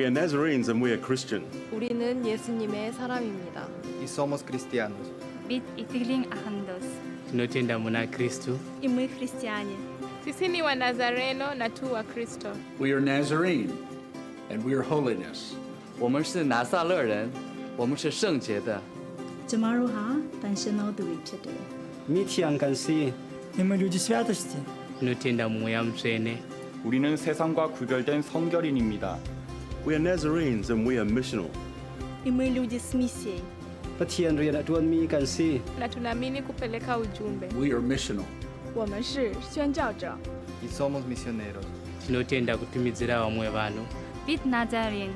We are Nazarenes and we are Christian. 우리는 예수님의 사람입니다. Y somos cristianos. Bit itiling ahandos. Tunatenda mwana Kristo. Y muy cristiane. Sisi ni wa Nazareno na tu wa Kristo. We are Nazarene, and we are holiness. 我们是拿撒勒人，我们是圣洁的。 Tomorrow ha, pensioner do today. Mitiyang kansi. І ми люди святості. Tunatenda moya msene. 우리는 세상과 구별된 성결인입니다. We are Nazarenes and we are missional. Y muy люди с миссией. Patiyan riyan at tuan mi kansi. Na tunaamini kupeleka ujumbe. We are missional. 我们是宣教者。 Y somos misioneros. Tunatenda kutumizira wamwe bano. Bit Nazarene.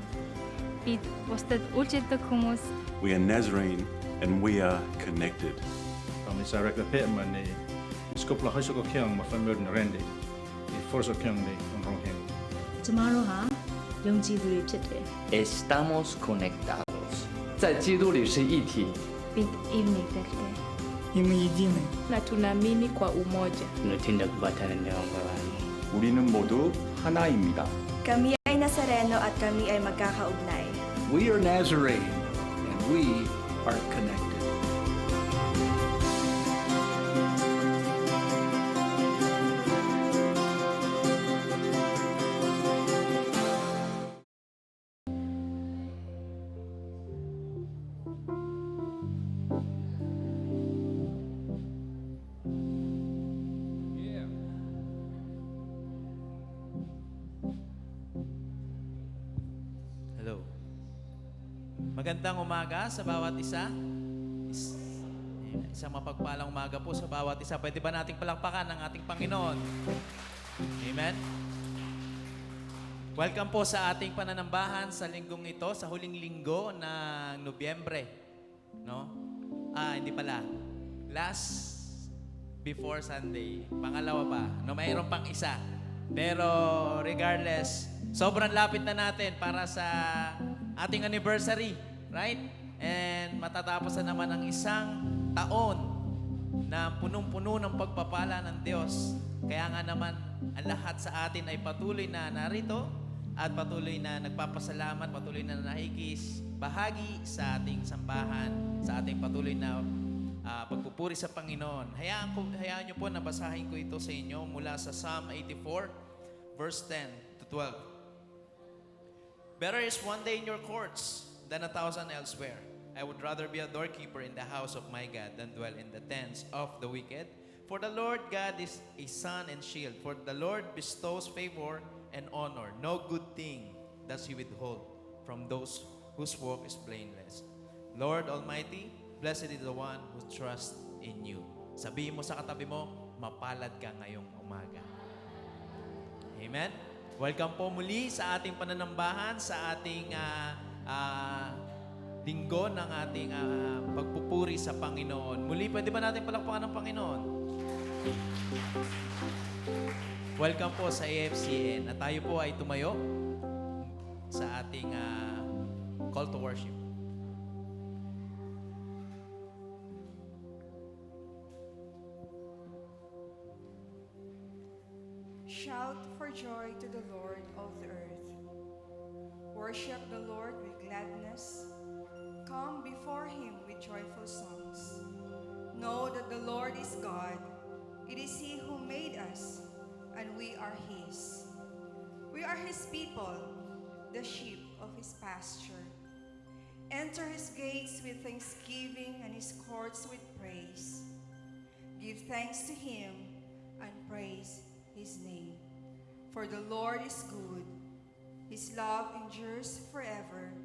Bit posted ulchete kumus. We are Nazarene and we are connected. Kami sa rekla peman ni skopla haso ko kyang ma family na rendi. Ni forso kyang ni onrong hen. Tomorrow ha, yongji do today. Estamos conectados， 在基督里是一体。 Bit evening today. І ми єдині. Na tunaamini kwa umoja. Tunatenda kubatana na wamwe bano. 우리는 모두 하나입니다. Kami ay Nazareno at kami ay magkakaugnay. We are Nazarene, and we are connected. Hello. Magandang umaga sa bawat isa. Isang mapagpalang umaga po sa bawat isa. Pwede ba nating palakpakan ang ating Panginoon? Amen? Welcome po sa ating pananambahan sa linggong ito, sa huling linggo ng Nobyembre. No? Hindi pala. Last before Sunday. Pangalawa pa. No, mayroon pang isa. Pero regardless, sobrang lapit na natin para sa ating anniversary, right? And matatapos na naman ang isang taon na punong-puno ng pagpapala ng Diyos. Kaya nga naman, ang lahat sa atin ay patuloy na narito at patuloy na nagpapasalamat, patuloy na nakikis bahagi sa ating sambahan, sa ating patuloy na pagpupuri sa Panginoon. Hayaan niyo po na basahin ko ito sa inyo mula sa Psalm 84, verse 10 to 12. Better is one day in your courts than 1,000 elsewhere. I would rather be a doorkeeper in the house of my God than dwell in the tents of the wicked. For the Lord God is a sun and shield. For the Lord bestows favor and honor. No good thing does He withhold from those whose walk is blameless. Lord Almighty, blessed is the one who trusts in you. Sabihin mo sa katabi mo, mapalad ka ngayong umaga. Amen? Welcome po muli sa ating pananambahan, sa ating linggo ng ating pagpupuri sa Panginoon. Muli, pwede ba natin palakpakan ng Panginoon? Welcome po sa AFCN. At tayo po ay tumayo sa ating call to worship. Shout for joy to the Lord of the earth. Worship the Lord with gladness. Come before Him with joyful songs. Know that the Lord is God. It is He who made us, and we are His. We are His people, the sheep of His pasture. Enter His gates with thanksgiving and His courts with praise. Give thanks to Him and praise His name. For the Lord is good. His love endures forever.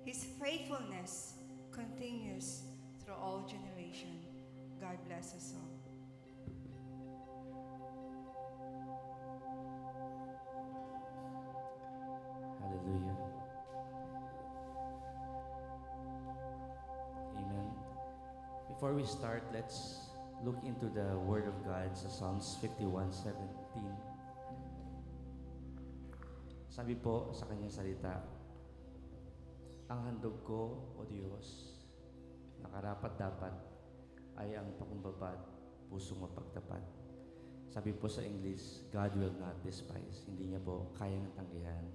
His faithfulness continues through all generations. God bless us all. Hallelujah. Amen. Before we start, let's look into the Word of God sa Psalms 51:17. Sabi po sa kanyang salita, ang handog ko, O Diyos, na karapat-dapat ay ang pakumbaba at pusong mapagtapat. Sabi po sa English, God will not despise. Hindi niya po kayang tanggihan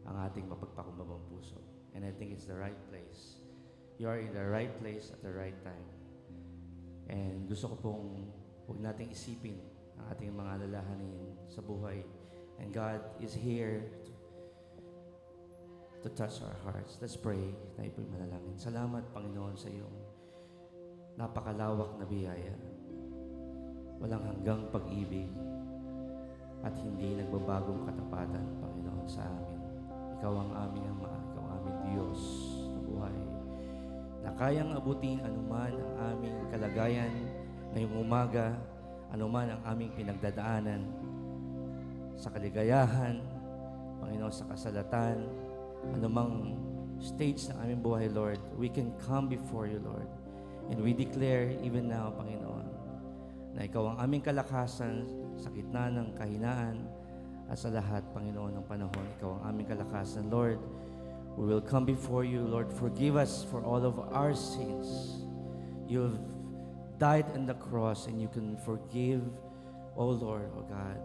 ang ating mapagpakumbabang puso. And I think it's the right place. You are in the right place at the right time. And gusto ko pong huwag nating isipin ang ating mga alalahanin sa buhay. And God is here to touch our hearts. Let's pray. Tayo po'y manalangin. Salamat, Panginoon, sa iyong napakalawak na biyaya. Walang hanggang pag-ibig at hindi nagbabagong katapatan, Panginoon, sa amin. Ikaw ang aming Ama, ikaw ang aming Diyos na buhay, na kayang abutin anuman ang aming kalagayan ngayong umaga, anuman ang aming pinagdadaanan sa kaligayahan, Panginoon, sa kasalatan, anumang stage ng aming buhay, Lord, we can come before you, Lord. And we declare even now, Panginoon, na ikaw ang aming kalakasan sa gitna ng kahinaan at sa lahat, Panginoon, ng panahon. Ikaw ang aming kalakasan, Lord. We will come before you, Lord. Forgive us for all of our sins. You have died on the cross and you can forgive, oh Lord, oh God,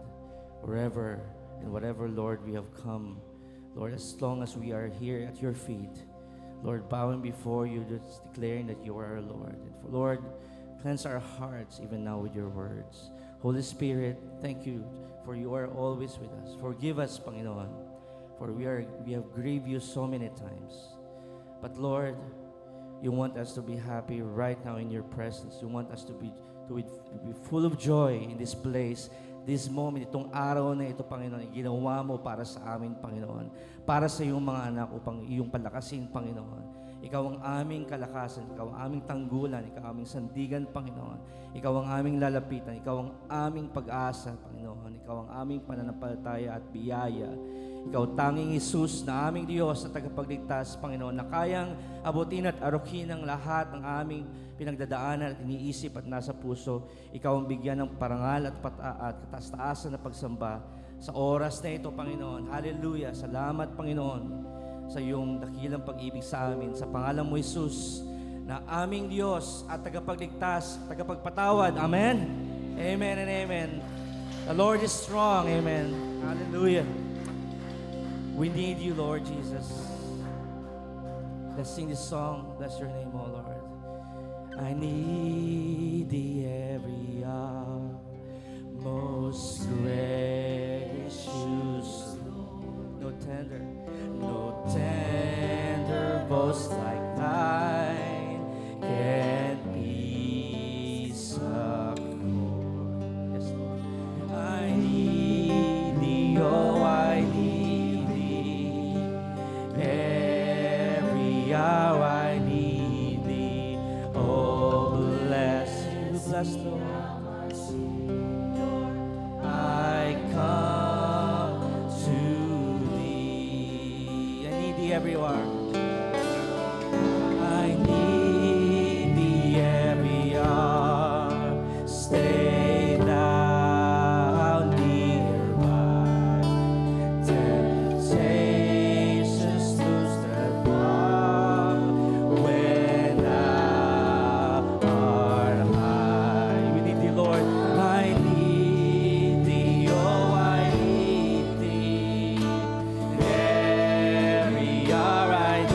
wherever and whatever, Lord, we have come. Lord, as long as we are here at your feet, Lord, bowing before you, just declaring that you are our Lord. And for, Lord, cleanse our hearts even now with your words. Holy Spirit, thank you for you are always with us. Forgive us, Panginoon, for we have grieved you so many times. But Lord, you want us to be happy right now in your presence. You want us to be full of joy in this place, this moment, itong araw na ito, Panginoon, ginawa mo para sa amin, Panginoon. Para sa iyong mga anak upang iyong palakasin, Panginoon. Ikaw ang aming kalakasan, ikaw ang aming tanggulan, ikaw ang aming sandigan, Panginoon. Ikaw ang aming lalapitan, ikaw ang aming pag-asa, Panginoon. Ikaw ang aming pananampalataya at biyaya. Ikaw tanging Jesus na aming Diyos na tagapagligtas, Panginoon, na kayang abutin at arukin ang lahat ng aming pinagdadaanan at iniisip at nasa puso. Ikaw ang bigyan ng parangal at kataas-taasan na pagsamba sa oras na ito, Panginoon. Hallelujah! Salamat, Panginoon, sa iyong dakilang pag-ibig sa amin. Sa pangalan mo, Jesus, na aming Diyos at tagapagligtas, tagapagpatawad. Amen? Amen and amen. The Lord is strong. Amen. Hallelujah. We need you, Lord Jesus. Let's sing this song. Bless your name, O Lord. I need thee every hour, most gracious Lord. No tender voice like thine can be succored. Yes, Lord. I need thee, oh, I need thee. Every hour I need thee. Oh, bless Lord. I come to thee. I need thee everywhere. I need thee every hour. Stay thou nearby. Temptations lose their power when thou art high. We need thee, Lord. I need thee, oh, I need thee. Every hour I need.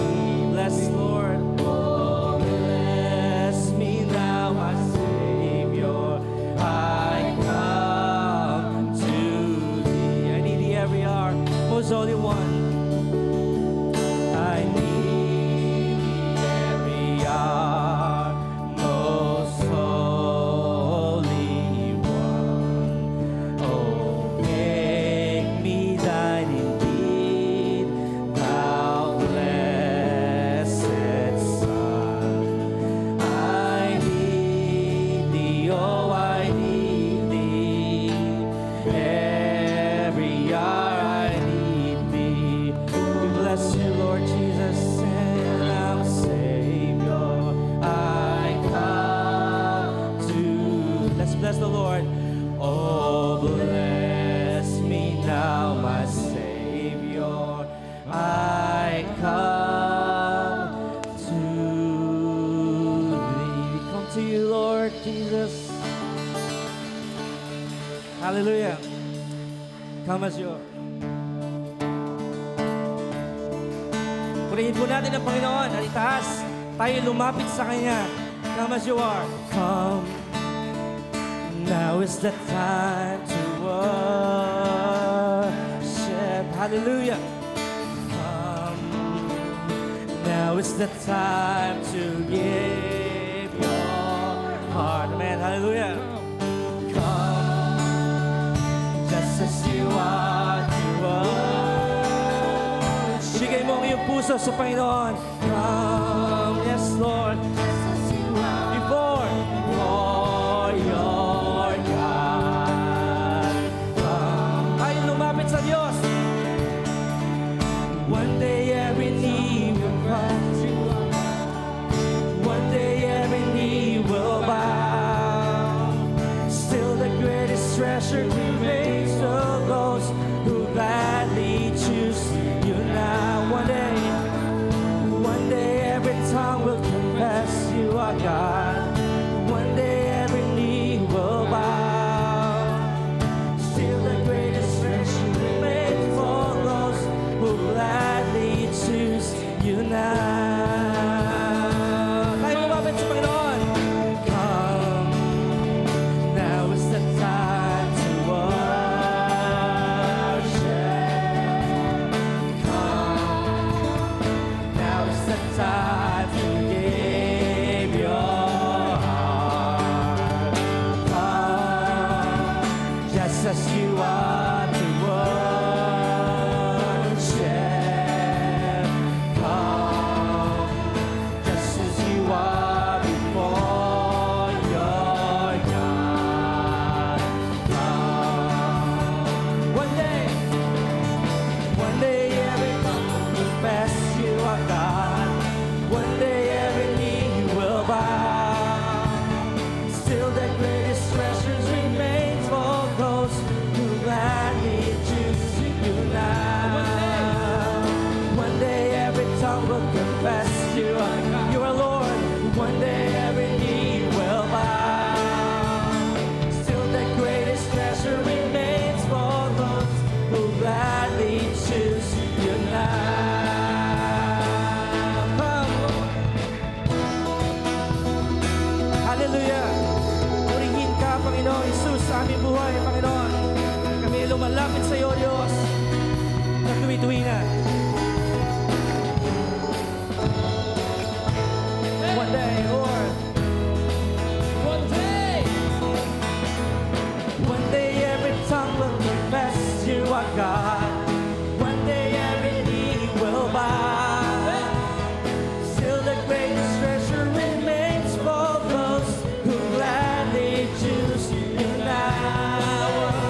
Bless, Lord. Oh, bless me now, my Savior. I come to thee. I need thee every hour. Most Holy One. I need thee every hour. Most Holy One. Oh, make me thine indeed, thou blessed Son. I need thee, oh, I need thee. Every hour I need thee. We bless you, Lord Jesus, and our Savior. I come to. Let's bless the Lord. Oh, bless me now, my Savior. I come to thee. We come to you, Lord Jesus. Hallelujah. Come as you are. Purihin po natin ang Panginoon at itaas. Tayo lumapit sa Kanya. Come as you are. Come. Now is the time to worship. Hallelujah. Come. Now is the time to give your heart. Amen. Hallelujah. Come. Just as you are to worship. Bigay mo ang iyong puso sa Panginoon. Come. Yes, Lord. Before your God. Tayo lumapit sa Diyos. One day every knee will bow. One day every knee will bow. Still the greatest treasure remains to those who gladly choose you now. One day every tongue will confess you are God. One day every knee will bow. Still the greatest treasure remains for those who gladly choose you now. Tayo lumapit sa Panginoon. Come, now is the time to worship. Come, now is the time to give your heart. Come, just as you are to worship. Come, just as you are before your God. Come, one day every tongue will confess you are God. One day every knee will bow. Still the greatest treasures remains for those who gladly choose you now. One day every tongue will confess you are Lord. One day every knee will bow. Still the greatest treasure remains for those who gladly choose you now. Come, Lord. Hallelujah. Purihin ka, Panginoon Jesus, sa aming buhay, Panginoon. Kami ay lumalapit sa iyo, Diyos, na tuwi-tuwi na. One day, Lord. One day. One day every tongue will confess you are God. One day every knee will bow. Still the greatest treasure remains for those who gladly choose you now.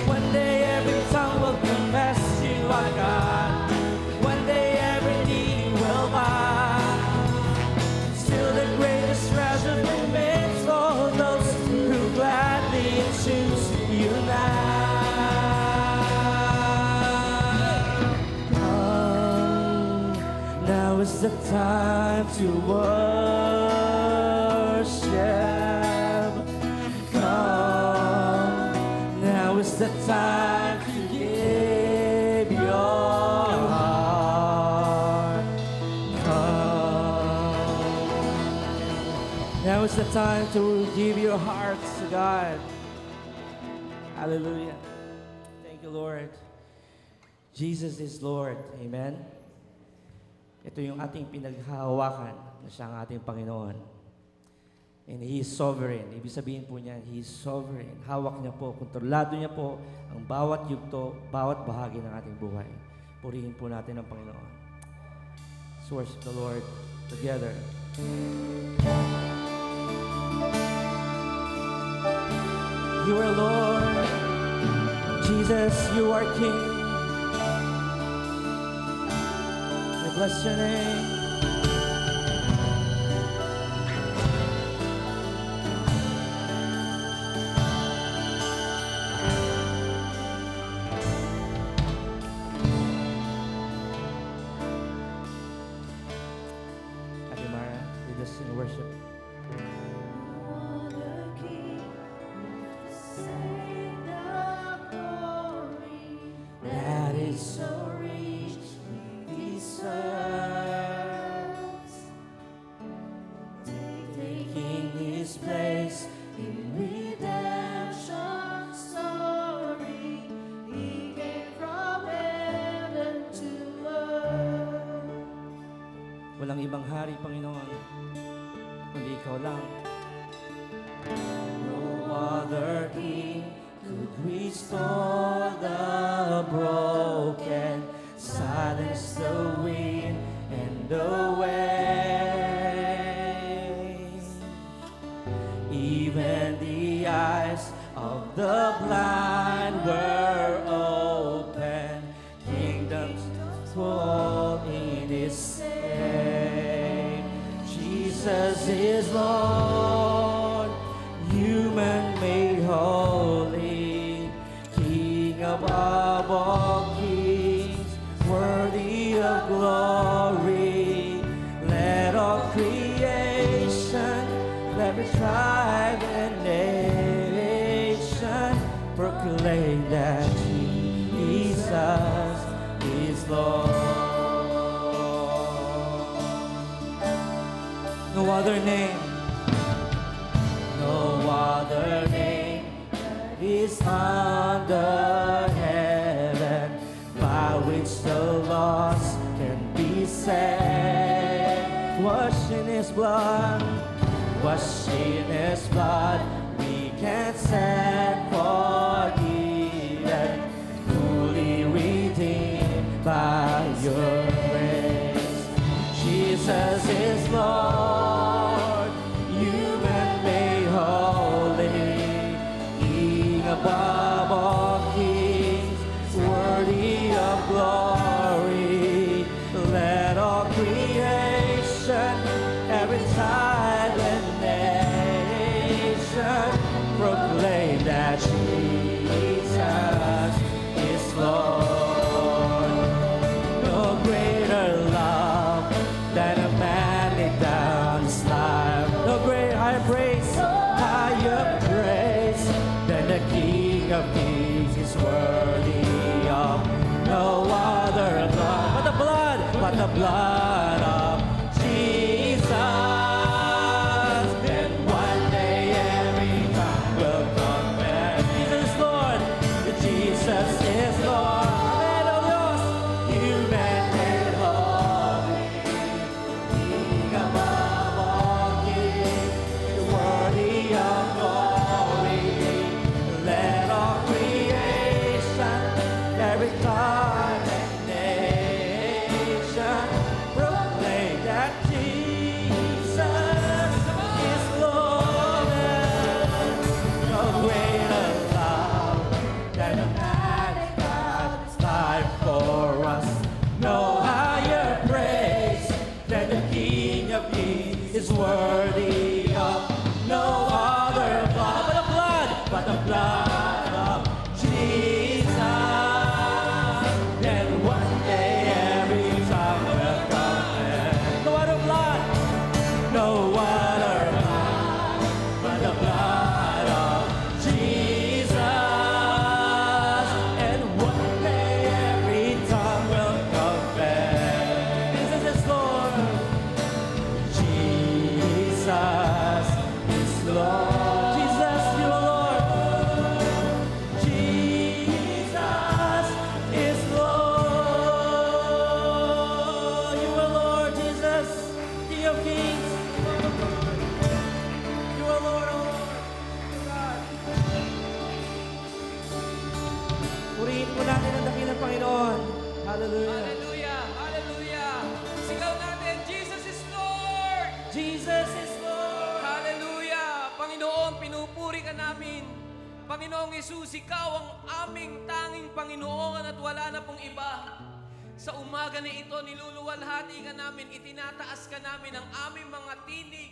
One day every tongue will confess you are God. One day every knee will bow. Still the greatest treasure remains for those who gladly choose you now. Come, now is the time to worship. Come, now is the time to give your heart. Come, now is the time to give your hearts to God. Hallelujah. Thank you, Lord. Jesus is Lord. Amen. Ito yung ating pinaghahawakan na siya ang ating Panginoon. And He is sovereign. Ibig sabihin po niya, He is sovereign. Hawak niya po, kontrolado niya po ang bawat yugto, bawat bahagi ng ating buhay. Purihin po natin ang Panginoon. Let's worship the Lord together. You are Lord. Jesus, you are King. We bless your name. Ate Mara, lead us in worship. That is so rich, we deserve. grace in redemption story. He came from heaven to earth. Walang ibang hari, Panginoon, kundi Ikaw lang. No other King could restore the broken, silence the wind and the waves. Even the eyes of the blind were open, kingdoms fall in His name. Jesus is Lord, human made holy, King above all kings, worthy of glory. Let all creation, every tribe and nation proclaim that Jesus is Lord. No other name, no other name is under heaven by which the lost can be saved. Washed in His blood, washed in His blood, we can stand forgiven, fully redeemed by Your grace. Jesus is Lord, human made holy, King above all kings, worthy of glory. Let all creation, every tribe and nation proclaim that Jesus is Lord. No greater love than a man laid down his life. No greater higher praise than the King of Kings is worthy of no other love but the blood of Jesus. Then one day every tongue will confess Jesus is Lord, Jesus is Lord. Amen, oh Dios, human made holy, King above all kings, worthy of glory. Let all creation, every tribe and nation proclaim that Jesus is Lord. No greater love than a man God died for us. No higher praise than the King of Kings is worthy of no other blood but the blood of Jesus. Then one day every tongue will confess. No other blood but the blood of Jesus. And one day every tongue will confess Jesus is Lord. Jesus is Lord. Jesus, you are Lord. Jesus is Lord. You are Lord, Jesus, King of Kings. You are Lord, oh Lord. God. Purihin po natin ang dakilang Panginoon. Hallelujah. Hallelujah! Hallelujah! Sigaw natin, Jesus is Lord! Jesus is Lord. Hallelujah! Panginoon, pinupuri ka namin. Panginoong Yesus, Ikaw ang aming tanging Panginoon at wala na pong iba. Sa umaga na ito, niluluwalhati ka namin, itinataas ka namin ang aming mga tinig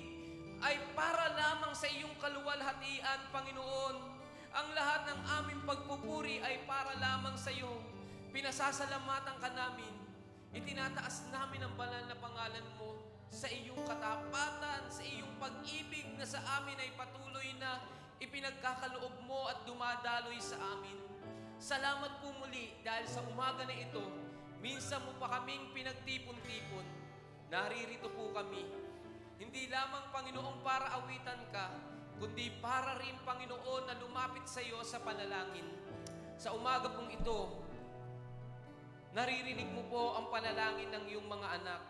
ay para lamang sa iyong kaluwalhatian, Panginoon. Ang lahat ng aming pagpupuri ay para lamang sa iyo. Pinasasalamatan ka namin. Itinataas namin ang banal na pangalan mo sa iyong katapatan, sa iyong pag-ibig na sa amin ay patuloy na ipinagkakaloob mo at dumadaloy sa amin. Salamat po muli dahil sa umaga na ito, minsan mo pa kaming pinagtipon-tipon. Naririto po kami. Hindi lamang, Panginoong, para awitan ka, kundi para rin, Panginoon, na lumapit sa iyo sa panalangin. Sa umaga pong ito, naririnig mo po ang panalangin ng iyong mga anak.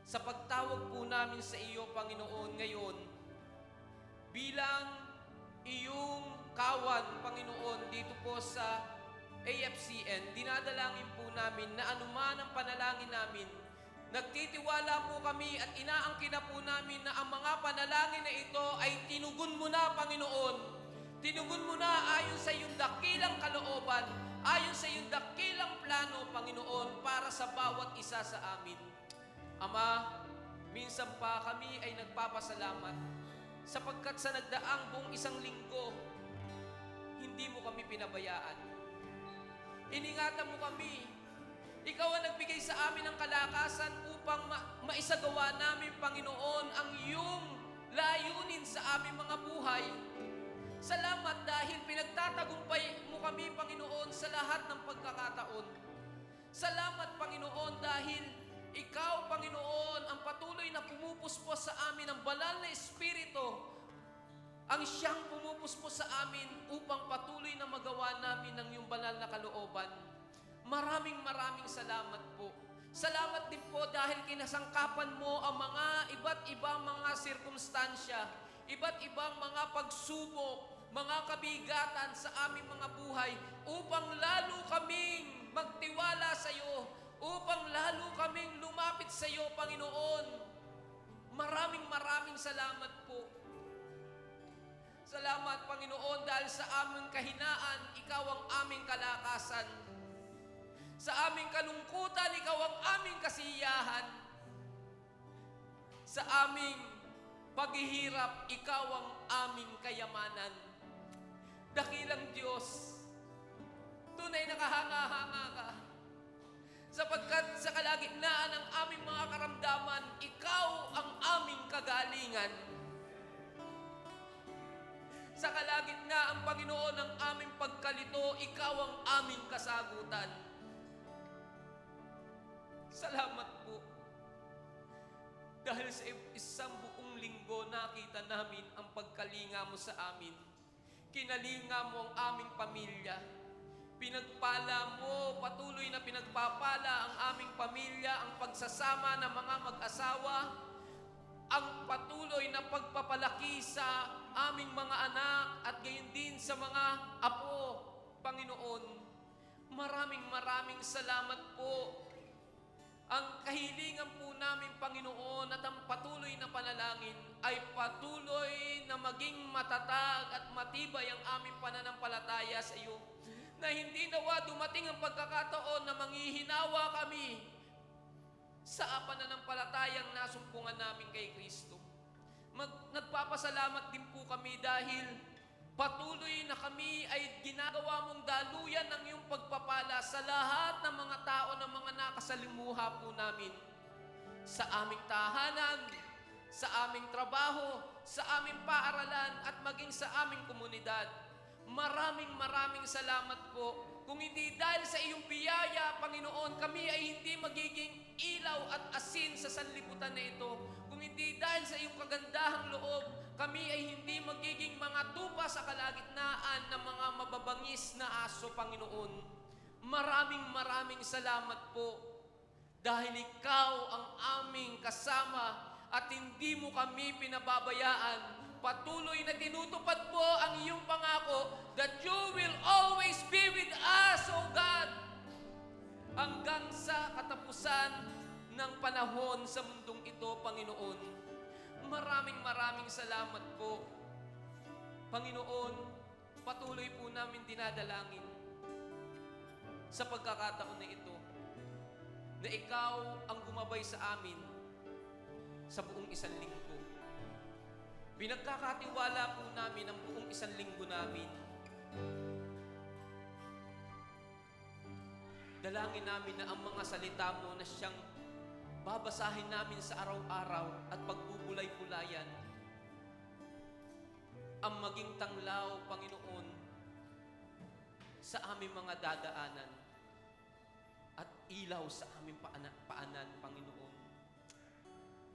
Sa pagtawag po namin sa iyo, Panginoon, ngayon, bilang iyong kawan, Panginoon, dito po sa AFCN, dinadalangin po namin na anuman ang panalangin namin, nagtitiwala po kami at inaangkin na po namin na ang mga panalangin na ito ay tinugon mo na, Panginoon. Tinugon mo na ayon sa iyong dakilang kalooban, ayon sa iyong dakilang plano, Panginoon, para sa bawat isa sa amin. Ama, minsan pa kami ay nagpapasalamat sapagkat sa nagdaang buong isang linggo, hindi mo kami pinabayaan. Iningatan mo kami. Ikaw ang nagbigay sa amin ng kalakasan upang maisagawa namin, Panginoon, ang iyong layunin sa aming mga buhay. Salamat dahil pinagtatagumpay mo kami, Panginoon, sa lahat ng pagkakataon. Salamat, Panginoon, dahil ikaw, Panginoon, ang patuloy na pumupuspos sa amin ng banal na Espiritu, ang siyang pumupuspos sa amin upang patuloy na magawa namin ng iyong banal na kalooban. Maraming salamat po. Salamat din po dahil kinasangkapan mo ang mga iba't ibang mga sirkumstansya, iba't ibang mga pagsubok, mga kabigatan sa aming mga buhay upang lalo kaming magtiwala sa iyo, upang lalo kaming lumapit sa iyo, Panginoon. Maraming salamat po. Salamat, Panginoon, dahil sa aming kahinaan, ikaw ang aming kalakasan. Sa aming kalungkutan, ikaw ang aming kasiyahan. Sa aming paghihirap, ikaw ang aming kayamanan. Dakilang Diyos, tunay na kahanga-hanga ka. Sapagkat sa kalagitnaan ng aming mga karamdaman, ikaw ang aming kagalingan. Sa kalagitnaan, Panginoon, ng aming pagkalito, ikaw ang aming kasagutan. Salamat po. Dahil sa isang buong linggo, nakita namin ang pagkalinga mo sa amin. Kinalinga mo ang aming pamilya. Pinagpala mo, patuloy na pinagpapala ang aming pamilya, ang pagsasama ng mga mag-asawa, ang patuloy na pagpapalaki sa aming mga anak at gayon din sa mga apo, Panginoon. Maraming salamat po. Ang kahilingan po namin, Panginoon, at ang patuloy na panalangin ay patuloy na maging matatag at matibay ang aming pananampalataya sa iyo. Na hindi nawa dumating ang pagkakataon na manghihinawa kami sa pananampalatayang nasumpungan namin kay Kristo. Nagpapasalamat din po kami dahil patuloy na kami ay ginagawa mong daluyan ng iyong pagpapala sa lahat ng mga tao ng mga nakasalimuha po namin. Sa aming tahanan, sa aming trabaho, sa aming paaralan at maging sa aming komunidad. Maraming salamat po. Kung hindi dahil sa iyong biyaya, Panginoon, kami ay hindi magiging ilaw at asin sa sanlibutan na ito. Kung hindi dahil sa iyong kagandahang loob, kami ay hindi magiging mga tupa sa kalagitnaan ng mga mababangis na aso, Panginoon. Maraming salamat po. Dahil ikaw ang aming kasama at hindi mo kami pinababayaan. Patuloy na tinutupad po ang iyong pangako that you will always be with us, O God, hanggang sa katapusan ng panahon sa mundong ito, Panginoon. Maraming salamat po. Panginoon, patuloy po namin dinadalangin sa pagkakataon na ito na ikaw ang gumabay sa amin sa buong isang linggo. Pinagkakatiwala po namin ang buong isang linggo namin. Dalangin namin na ang mga salita mo na siyang babasahin namin sa araw-araw at pagbubulay-bulayan ang maging tanglaw, Panginoon, sa aming mga dadaanan at ilaw sa aming paanan, Panginoon.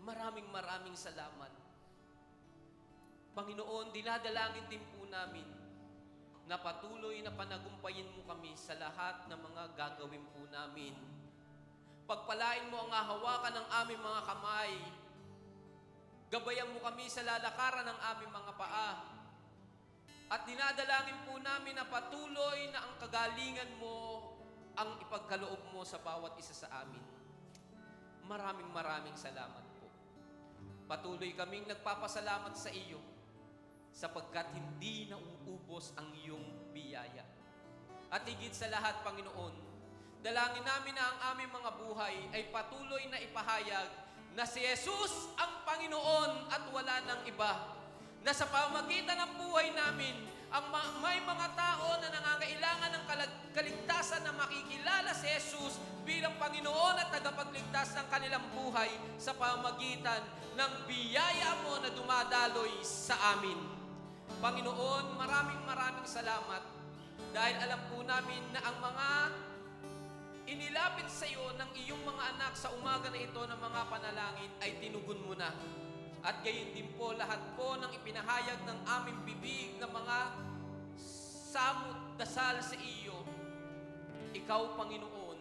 Maraming salamat. Panginoon, dinadalangin din po namin na patuloy na panagumpayin mo kami sa lahat ng mga gagawin po namin. Pagpalain mo ang hahawakan ng aming mga kamay. Gabayan mo kami sa lalakaran ng aming mga paa. At dinadalangin po namin na patuloy na ang kagalingan mo ang ipagkaloob mo sa bawat isa sa amin. Maraming salamat po. Patuloy kaming nagpapasalamat sa iyo sapagkat hindi nauubos ang iyong biyaya. At higit sa lahat, Panginoon, dalangin namin na ang aming mga buhay ay patuloy na ipahayag na si Jesus ang Panginoon at wala nang iba. Na sa pamagitan ng buhay namin, may mga tao na nangangailangan ng kaligtasan na makikilala si Jesus bilang Panginoon at tagapagligtas ng kanilang buhay sa pamagitan ng biyaya mo na dumadaloy sa amin. Panginoon, maraming salamat dahil alam po namin na ang mga inilapit sa iyo ng iyong mga anak sa umaga na ito ng mga panalangin ay tinugon mo na. At gayon din po lahat po ng ipinahayag ng aming bibig na mga samot dasal sa iyo. Ikaw, Panginoon,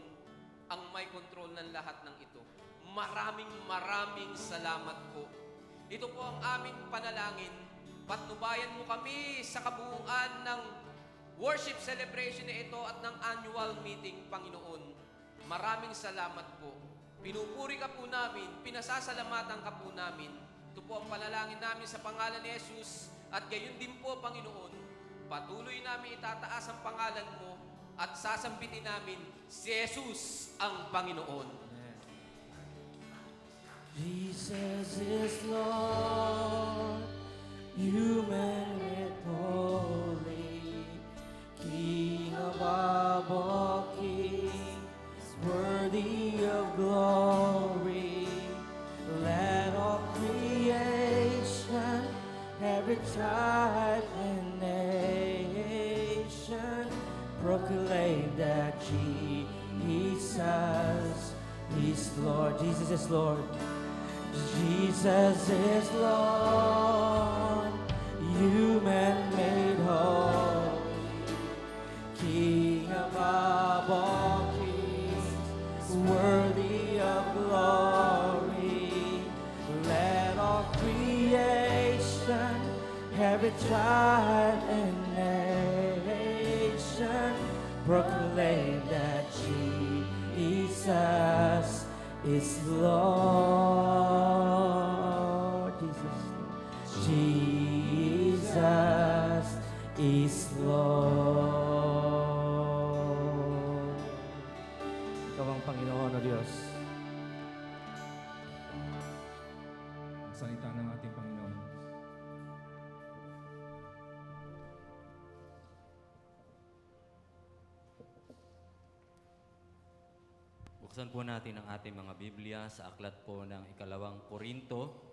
ang may kontrol ng lahat ng ito. Maraming salamat po. Ito po ang aming panalangin. Patnubayan mo kami sa kabuuan ng worship celebration na ito at ng annual meeting, Panginoon. Maraming salamat po. Pinupuri ka po namin, pinasasalamatan ka po namin. Ito po ang panalangin namin sa pangalan ni Jesus at gayon din po, Panginoon, patuloy namin itataas ang pangalan mo at sasambitin namin si Jesus ang Panginoon. Jesus is Lord, you made it holy, King above all kings, worthy of glory. Let all creation, every tribe and nation, proclaim that Jesus is Lord. Jesus is Lord. Jesus is Lord. You men made holy, King above all kings, worthy of glory. Let all creation, every tribe and nation, proclaim that Jesus is Lord. Jesus is Lord. Ikaw ang Panginoon o Diyos. Ang salita ng ating Panginoon. Buksan po natin ang ating mga Biblia sa aklat po ng ikalawang Korinto,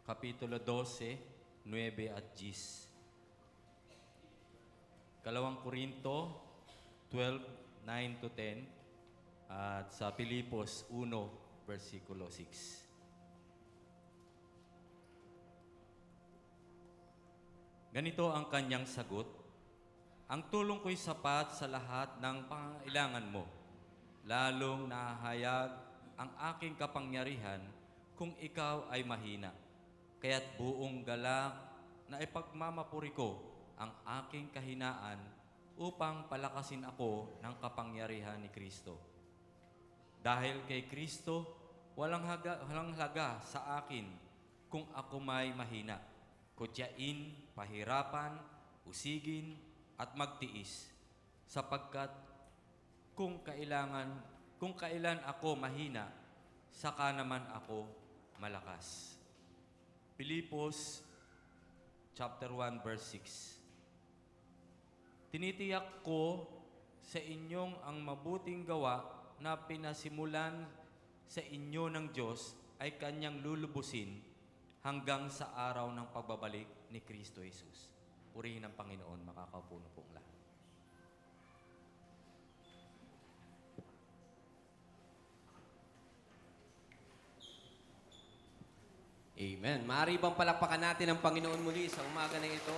Kapitulo 12, 9 at 10. Ikalawang Korinto 12, 9 to 10 at sa Pilipos 1, versikulo 6. Ganito ang kanyang sagot, ang tulong ko'y sapat sa lahat ng pangangailangan mo. Lalong nahahayag ang aking kapangyarihan kung ikaw ay mahina. Kaya't buong galak na ipagmamapuri ko ang aking kahinaan upang palakasin ako ng kapangyarihan ni Kristo. Dahil kay Kristo, walang halaga sa akin kung ako may mahina, kutyain, pahirapan, usigin, at magtiis, sapagkat kung kailan ako mahina, saka naman ako malakas. Pilipos chapter 1 verse 6. Tinitiyak ko sa inyong ang mabuting gawa na pinasimulan sa inyo ng Diyos ay kanyang lulubusin hanggang sa araw ng pagbabalik ni Kristo Jesus. Purihin ang Panginoon, makakaupo na pong lahat. Amen. Amen. Maaari bang palakpakan natin ang Panginoon muli sa umaga na ito?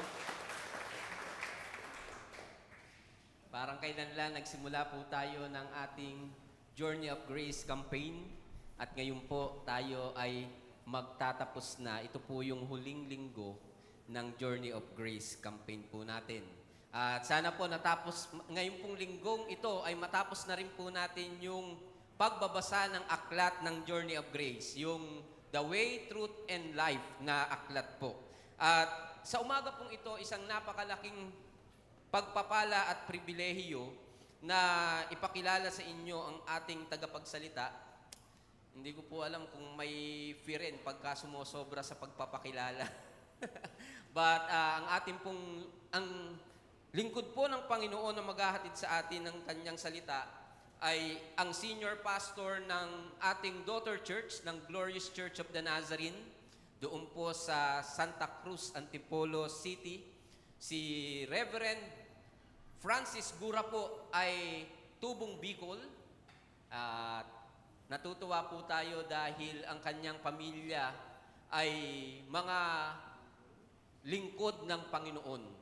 Parang kailan lang nagsimula po tayo ng ating Journey of Grace campaign at ngayon po tayo ay magtatapos na. Ito po yung huling linggo ng Journey of Grace campaign po natin. At sana po natapos, ngayon pong linggong ito ay matapos na rin po natin yung pagbabasa ng aklat ng Journey of Grace, yung The Way, Truth, and Life na aklat po. At sa umaga pong ito, isang napakalaking pagpapala at pribilehiyo na ipakilala sa inyo ang ating tagapagsalita. Hindi ko po alam kung may fear rin pagka sumosobra sa pagpapakilala. But ang ating pong, ang lingkod po ng Panginoon na maghahatid sa atin ng kanyang salita ay ang senior pastor ng ating daughter church, ng Glorious Church of the Nazarene, doon po sa Santa Cruz, Antipolo City. Si Reverend Francis Gura po ay tubong Bicol. At natutuwa po tayo dahil ang kanyang pamilya ay mga lingkod ng Panginoon.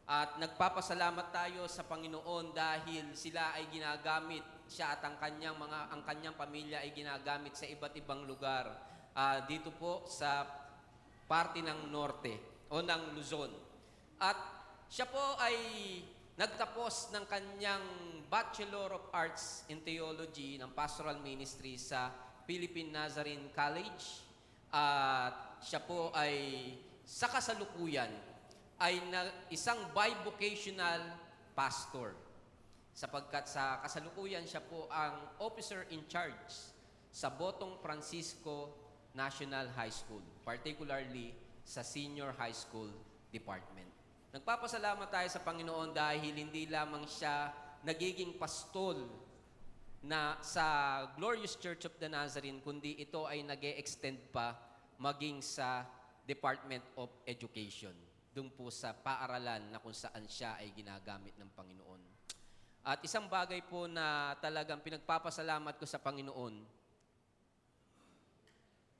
At nagpapasalamat tayo sa Panginoon dahil sila ay ginagamit, siya at ang kanyang pamilya ay ginagamit sa iba't ibang lugar. Dito po sa parte ng norte o ng Luzon. At siya po ay nagtapos ng kanyang Bachelor of Arts in Theology ng Pastoral Ministry sa Philippine Nazarene College. At siya po ay sa kasalukuyan ay isang bivocational pastor. Sapagkat sa kasalukuyan siya po ang officer in charge sa Botong Francisco National High School, particularly sa Senior High School Department. Nagpapasalamat tayo sa Panginoon dahil hindi lamang siya nagiging pastol na sa Glorious Church of the Nazarene, kundi ito ay nag-e-extend pa maging sa Department of Education, doon po sa paaralan na kung saan siya ay ginagamit ng Panginoon. At isang bagay po na talagang pinagpapasalamat ko sa Panginoon,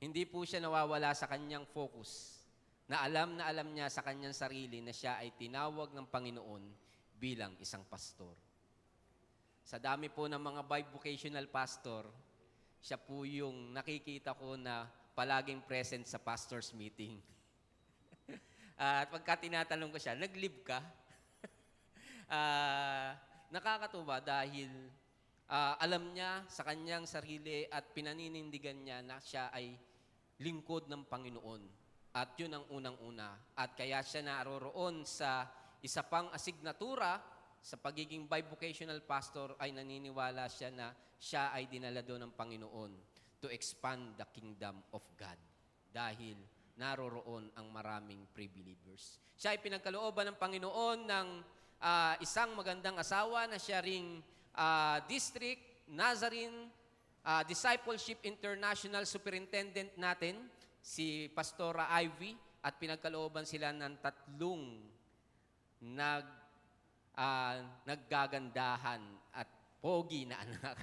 hindi po siya nawawala sa kanyang focus, na alam niya sa kanyang sarili na siya ay tinawag ng Panginoon bilang isang pastor. Sa dami po ng mga bivocational pastor, siya po yung nakikita ko na palaging present sa pastor's meeting. At pagka tinatanong ko siya, nag-leave ka? Nakakatuwa dahil alam niya sa kanyang sarili at pinaninindigan niya na siya ay lingkod ng Panginoon. At yun ang unang-una. At kaya siya naroroon sa isa pang asignatura sa pagiging bivocational pastor ay naniniwala siya na siya ay dinala doon ng Panginoon to expand the kingdom of God. Dahil naroroon ang maraming pre-believers. Siya ay pinagkalooban ng Panginoon ng isang magandang asawa na siya ring District Nazarene Discipleship International Superintendent natin, si Pastora Ivy, at pinagkalooban sila ng 3 naggagandahan at pogi na anak.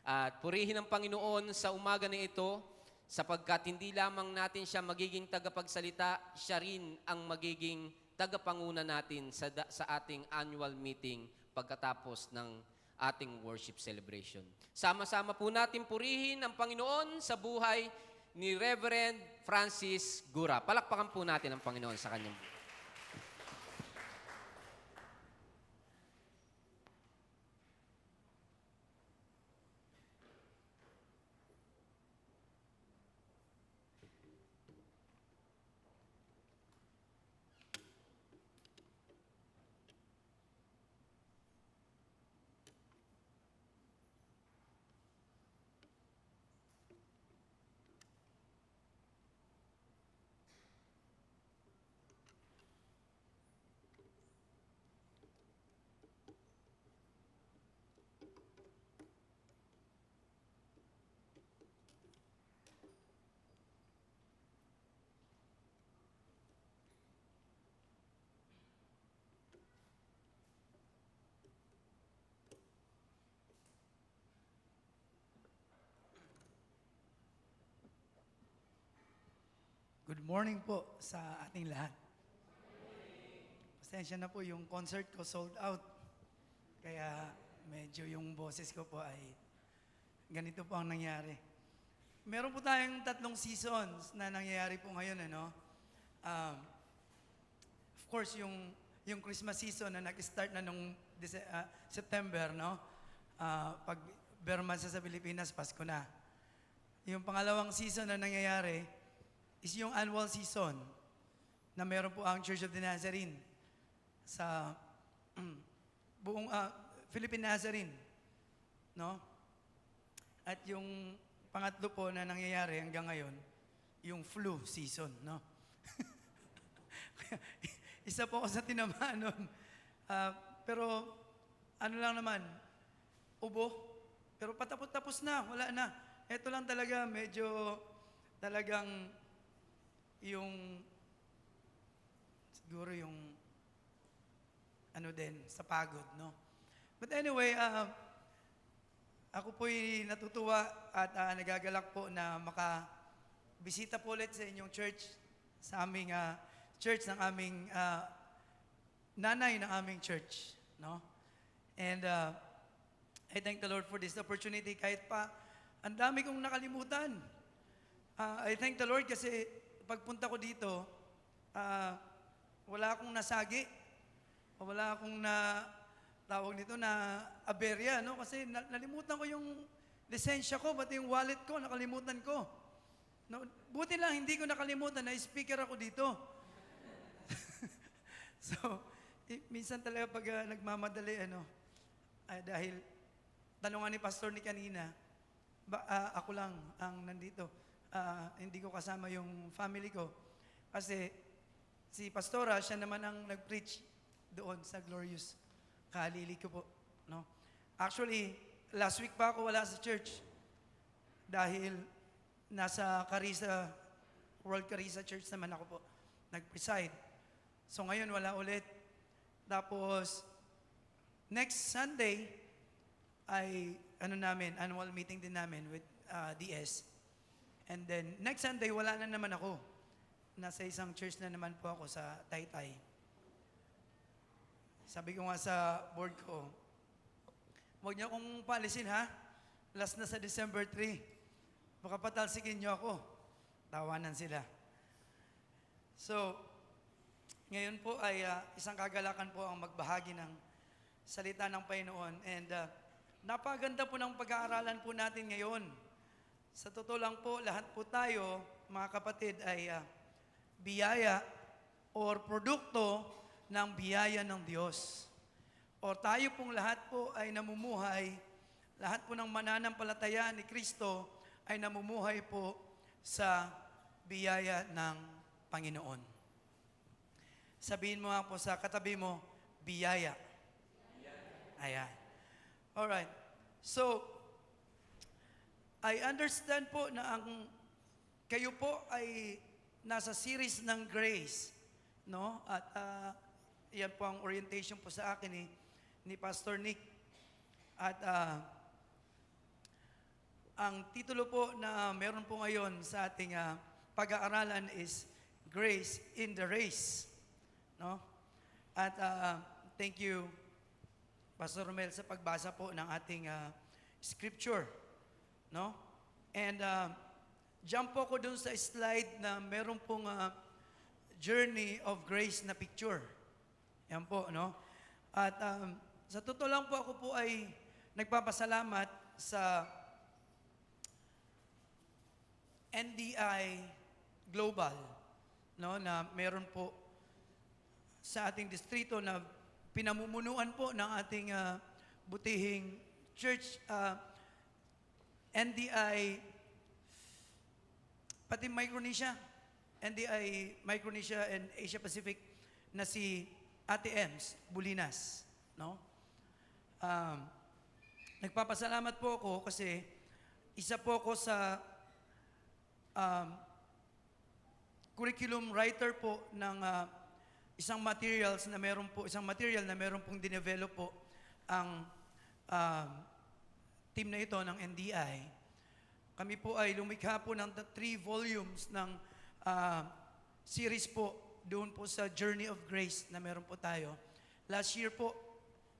At purihin ang Panginoon sa umaga na ito, sapagkat hindi lamang natin siya magiging tagapagsalita, siya rin ang magiging tagapanguna natin sa ating annual meeting pagkatapos ng ating worship celebration. Sama-sama po natin purihin ang Panginoon sa buhay ni Reverend Francis Gura. Palakpakan po natin ang Panginoon sa kanyang buhay. morning po sa ating lahat. Pasensya na po, yung concert ko sold out. Kaya medyo yung boses ko po ay ganito po ang nangyari. Meron po tayong 3 seasons na nangyayari po ngayon, ano? Of course, yung Christmas season na nag-start na nung September, no? Pag Bermansa sa Pilipinas, Pasko na. Yung pangalawang season na nangyayari is yung annual season na meron po ang Church of the Nazarene sa buong Philippine Nazarene, no? At yung pangatlo po na nangyayari hanggang ngayon, yung flu season, no? Isa po ako sa tinamaan nun. Pero ano lang naman, ubo. Pero patapos na, wala na. Ito lang talaga, medyo talagang yung siguro yung ano din, sa pagod, no? But anyway, ako po'y natutuwa at nagagalak po na makabisita po ulit sa inyong church, sa aming church ng aming nanay ng aming church, no? And I thank the Lord for this opportunity kahit pa ang dami kong nakalimutan. I thank the Lord kasi pagpunta ko dito, wala akong nasagi. Wala akong tawag nito na aberya, no? Kasi nalimutan ko yung lisensya ko, pati yung wallet ko, nakalimutan ko. No, buti lang, hindi ko nakalimutan na speaker ako dito. So, minsan talaga pag nagmamadali, dahil tanungan ni Pastor ni kanina, ako lang ang nandito. Hindi ko kasama yung family ko. Kasi si Pastora, siya naman ang nag-preach doon sa Glorious Kalili ko po. No? Actually, last week pa ako wala sa church dahil nasa Carissa, World Carissa Church naman ako po nag-preside. So ngayon wala ulit. Tapos, next Sunday ay annual meeting din namin with DS. And then, next Sunday, wala na naman ako. Nasa isang church na naman po ako sa Taytay. Sabi ko nga sa board ko, huwag niyo akong paalisin, ha? Last na sa December 3. Baka patalsikin niyo ako. Tawanan sila. So, ngayon po ay isang kagalakan po ang magbahagi ng salita ng Panginoon. And napaganda po ng pag-aaralan po natin ngayon. Sa totoo lang po, lahat po tayo, mga kapatid, ay biyaya or produkto ng biyaya ng Diyos. O tayo pong lahat po ay namumuhay, lahat po ng mananampalataya ni Kristo ay namumuhay po sa biyaya ng Panginoon. Sabihin mo nga po sa katabi mo, biyaya. Ayan. Alright. So, I understand po na kayo po ay nasa series ng grace, no? At yan po ang orientation po sa akin ni Pastor Nick. At ang titulo po na meron po ngayon sa ating pag-aaralan is Grace in the Race, no? At thank you, Pastor Romel, sa pagbasa po ng ating scripture, no? And jump po ko dun sa slide na meron pong journey of grace na picture. Yan po, no? At sa totoo lang po, ako po ay nagpapasalamat sa NDI Global, no? Na meron po sa ating distrito na pinamumunuan po ng ating butihing church, NDI, pati Micronesia, NDI Micronesia and Asia Pacific na si Ate Ems Bulinas, no? Nagpapasalamat po ako kasi isa po ako sa curriculum writer po ng isang material na meron pong dinevelop po ang team na ito ng NDI. Kami po ay lumikha po ng 3 volumes ng series po doon po sa Journey of Grace na meron po tayo. Last year po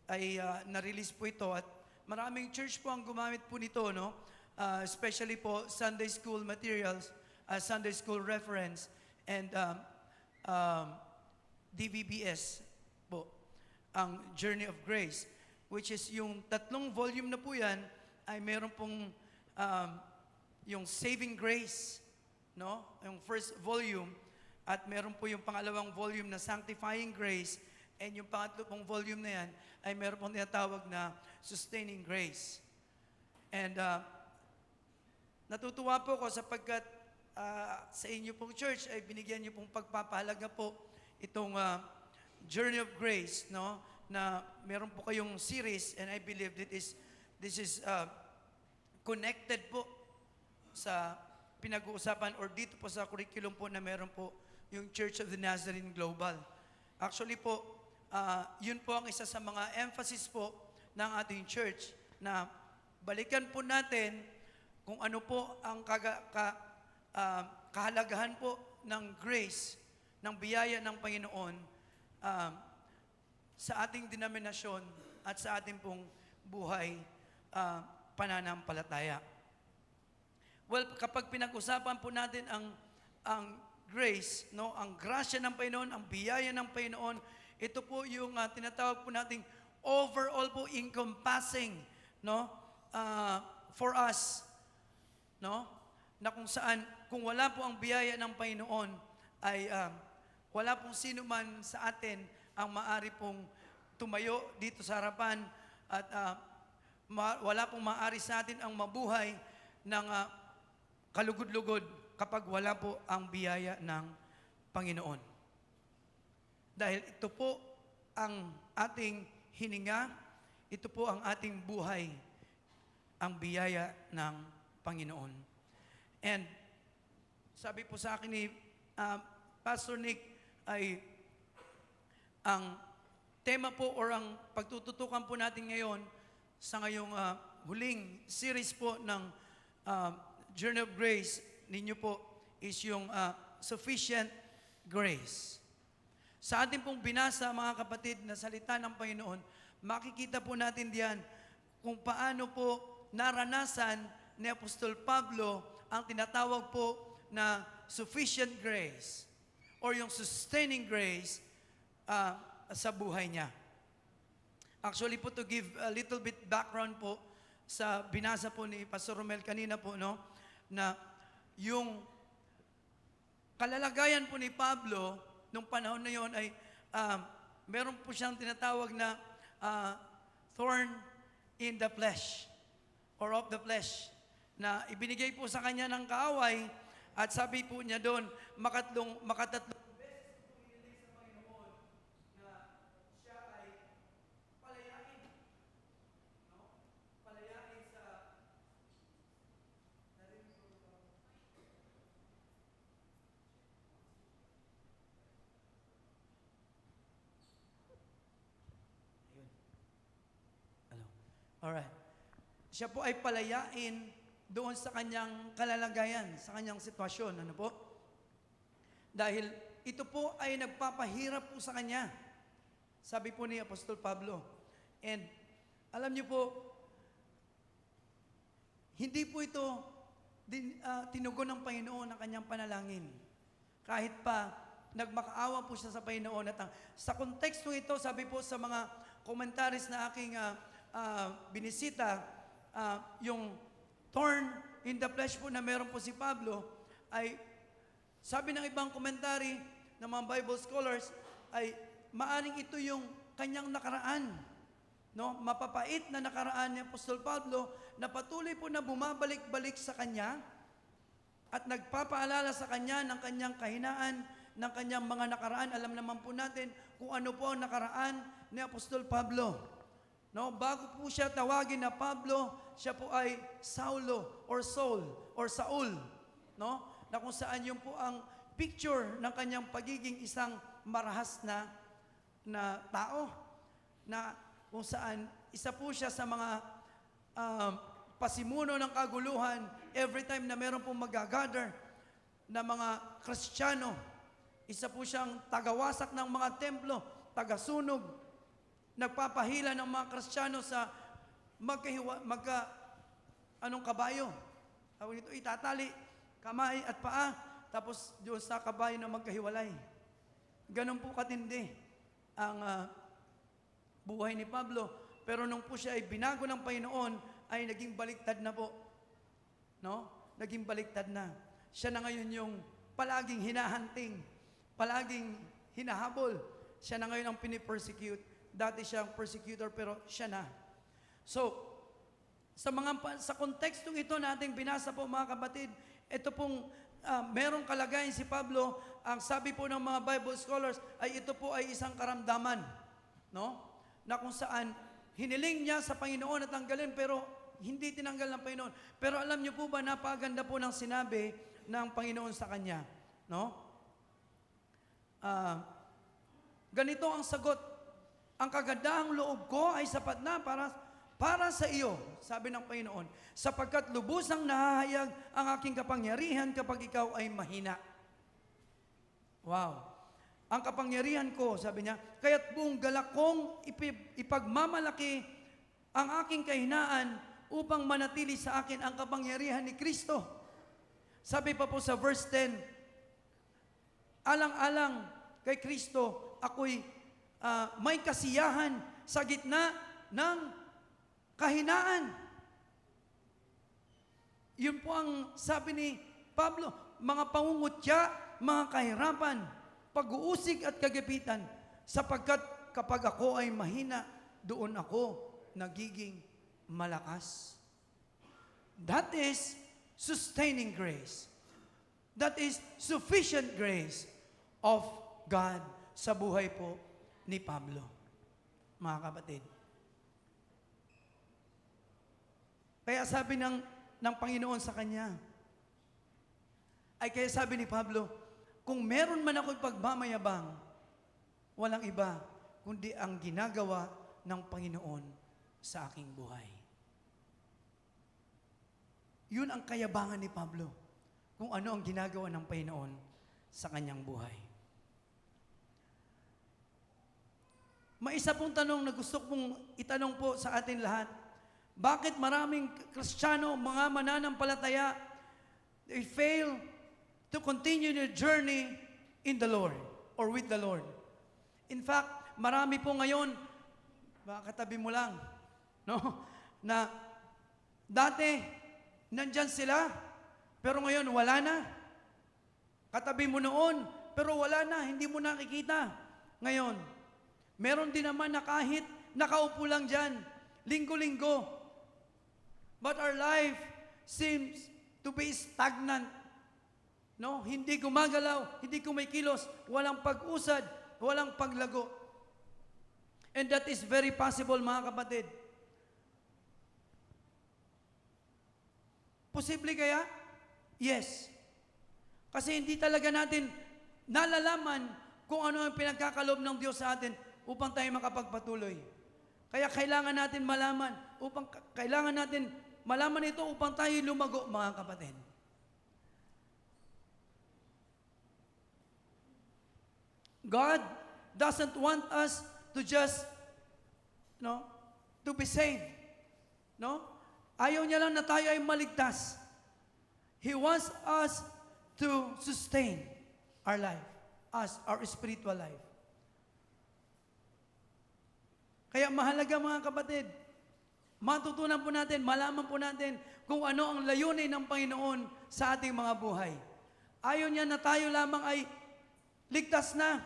ay na-release po ito at maraming church po ang gumamit po nito, no? Especially po Sunday school materials, Sunday school reference, and DVBS po, ang Journey of Grace, which is yung 3 volume na po yan, ay meron pong yung Saving Grace, no? Yung first volume, at meron po yung pangalawang volume na Sanctifying Grace, and yung pangatlo pong volume na yan ay meron pong tinatawag na Sustaining Grace. And natutuwa po ako sapagkat sa inyo pong church ay binigyan niyo pong pagpapahalaga po itong Journey of Grace, no? Na meron po kayong series, and I believe this is connected po sa pinag-uusapan or dito po sa curriculum po na meron po yung Church of the Nazarene Global. Actually po, yun po ang isa sa mga emphasis po ng ating church na balikan po natin kung ano po ang kahalagahan po ng grace, ng biyaya ng Panginoon sa ating denominasyon at sa ating pong buhay pananampalataya. Well, kapag pinag-usapan po natin ang grace, no, ang grasya ng Panginoon, ang biyaya ng Panginoon, ito po yung tinatawag po nating overall po encompassing, no, for us, no, na kung saan, kung wala po ang biyaya ng Panginoon, ay wala pong sino man sa atin ang maari pong tumayo dito sa harapan at wala pong maari sa atin ang mabuhay ng kalugod-lugod kapag wala po ang biyaya ng Panginoon. Dahil ito po ang ating hininga, ito po ang ating buhay, ang biyaya ng Panginoon. And sabi po sa akin ni Pastor Nick ay ang tema po or ang pagtututukan po natin ngayon sa ngayong huling series po ng Journey of Grace ninyo po is yung sufficient grace. Sa ating pong binasa, mga kapatid, na salita ng Panginoon, makikita po natin diyan kung paano po naranasan ni Apostol Pablo ang tinatawag po na sufficient grace or yung sustaining grace sa buhay niya. Actually po, to give a little bit background po sa binasa po ni Pastor Romel kanina po, no, na yung kalalagayan po ni Pablo nung panahon na yon ay meron po siyang tinatawag na thorn in the flesh or of the flesh na ibinigay po sa kanya ng kaaway at sabi po niya doon makatatlong beses po inilig sa Panginoon na siya ay palayain, no? Palayain sa Alright. Siya po ay palayain doon sa kanyang kalalagayan, sa kanyang sitwasyon. Ano po? Dahil ito po ay nagpapahirap po sa kanya. Sabi po ni Apostol Pablo. And alam niyo po, hindi po ito tinugon ng Panginoon ang kanyang panalangin. Kahit pa nagmakaawa po siya sa Panginoon. At sa konteksto ito, sabi po sa mga komentaris na aking binisita, yung thorn in the flesh po na meron po si Pablo, ay sabi ng ibang komentary ng mga Bible scholars, ay maaring ito yung kanyang nakaraan. No? Mapapait na nakaraan ni Apostol Pablo na patuloy po na bumabalik-balik sa kanya at nagpapaalala sa kanya ng kanyang kahinaan, ng kanyang mga nakaraan. Alam naman po natin kung ano po ang nakaraan ni Apostol Pablo. No, bago po siya tawagin na Pablo, siya po ay Saulo or Saul or Saul, no? Na kung saan yun po ang picture ng kanyang pagiging isang marahas na tao, na kung saan isa po siya sa mga pasimuno ng kaguluhan every time na meron pong magagather na mga Kristiyano Isa po siyang tagawasak ng mga templo, tagasunog, nagpapahila ng mga Kristiyano sa kabayo. Tawag nito, itatali, kamay at paa, tapos doon sa kabayo na magkahiwalay. Ganon po katindi ang buhay ni Pablo. Pero nung po siya ay binago ng Panginoon, ay naging baliktad na po. No? Naging baliktad na. Siya na ngayon yung palaging hinahunting, palaging hinahabol. Siya na ngayon ang pinipersecute. Dati siyang persecutor, pero siya na. So, sa kontekstong ito nating binasa po mga kapatid, ito pong merong kalagayan si Pablo, ang sabi po ng mga Bible scholars ay ito po ay isang karamdaman, no? Na kung saan hiniling niya sa Panginoon na tanggalin pero hindi tinanggal ng Panginoon. Pero alam niyo po ba, napakaganda po ng sinabi ng Panginoon sa kanya, no? Ganito ang sagot, ang kagandahang loob ko ay sapat na para sa iyo, sabi ng Panginoon, sapagkat lubusang nahahayag ang aking kapangyarihan kapag ikaw ay mahina. Wow. Ang kapangyarihan ko, sabi niya, kaya't buong galak kong ipagmamalaki ang aking kahinaan upang manatili sa akin ang kapangyarihan ni Kristo. Sabi pa po sa verse 10, alang-alang kay Kristo, ako'y may kasiyahan sa gitna ng kahinaan. Yun po ang sabi ni Pablo, mga pangungutya, mga kahirapan, pag-uusig at kagipitan, sapagkat kapag ako ay mahina, doon ako nagiging malakas. That is sustaining grace. That is sufficient grace of God sa buhay po ni Pablo. Mga kapatid. Kaya sabi ng Panginoon sa kanya, kaya sabi ni Pablo, kung meron man ako'y pagmamayabang, walang iba, kundi ang ginagawa ng Panginoon sa aking buhay. Yun ang kayabangan ni Pablo, kung ano ang ginagawa ng Panginoon sa kanyang buhay. May isa pong tanong na gusto kong itanong po sa atin lahat. Bakit maraming Kristiyano, mga mananampalataya, they fail to continue their journey in the Lord or with the Lord? In fact, marami po ngayon, baka katabi mo lang, no? Na dati, nandyan sila, pero ngayon wala na. Katabi mo noon, pero wala na, hindi mo nakikita. Ngayon, meron din naman na kahit nakaupo lang dyan, linggo-linggo, but our life seems to be stagnant. No? Hindi gumagalaw, hindi kumikilos, walang pag-usad, walang paglago. And that is very possible, mga kapatid. Posible kaya? Yes. Kasi hindi talaga natin nalalaman kung ano ang pinagkakalob ng Diyos sa atin upang tayo makapagpatuloy. Kaya kailangan natin malaman, malaman ito upang tayo lumago, mga kapatid. God doesn't want us to just, to be saved. No? Ayaw niya lang na tayo ay maligtas. He wants us to sustain our life, our spiritual life. Kaya mahalaga, mga kapatid, matutunan po natin, malaman po natin kung ano ang layunin ng Panginoon sa ating mga buhay. Ayaw niya na tayo lamang ay ligtas na,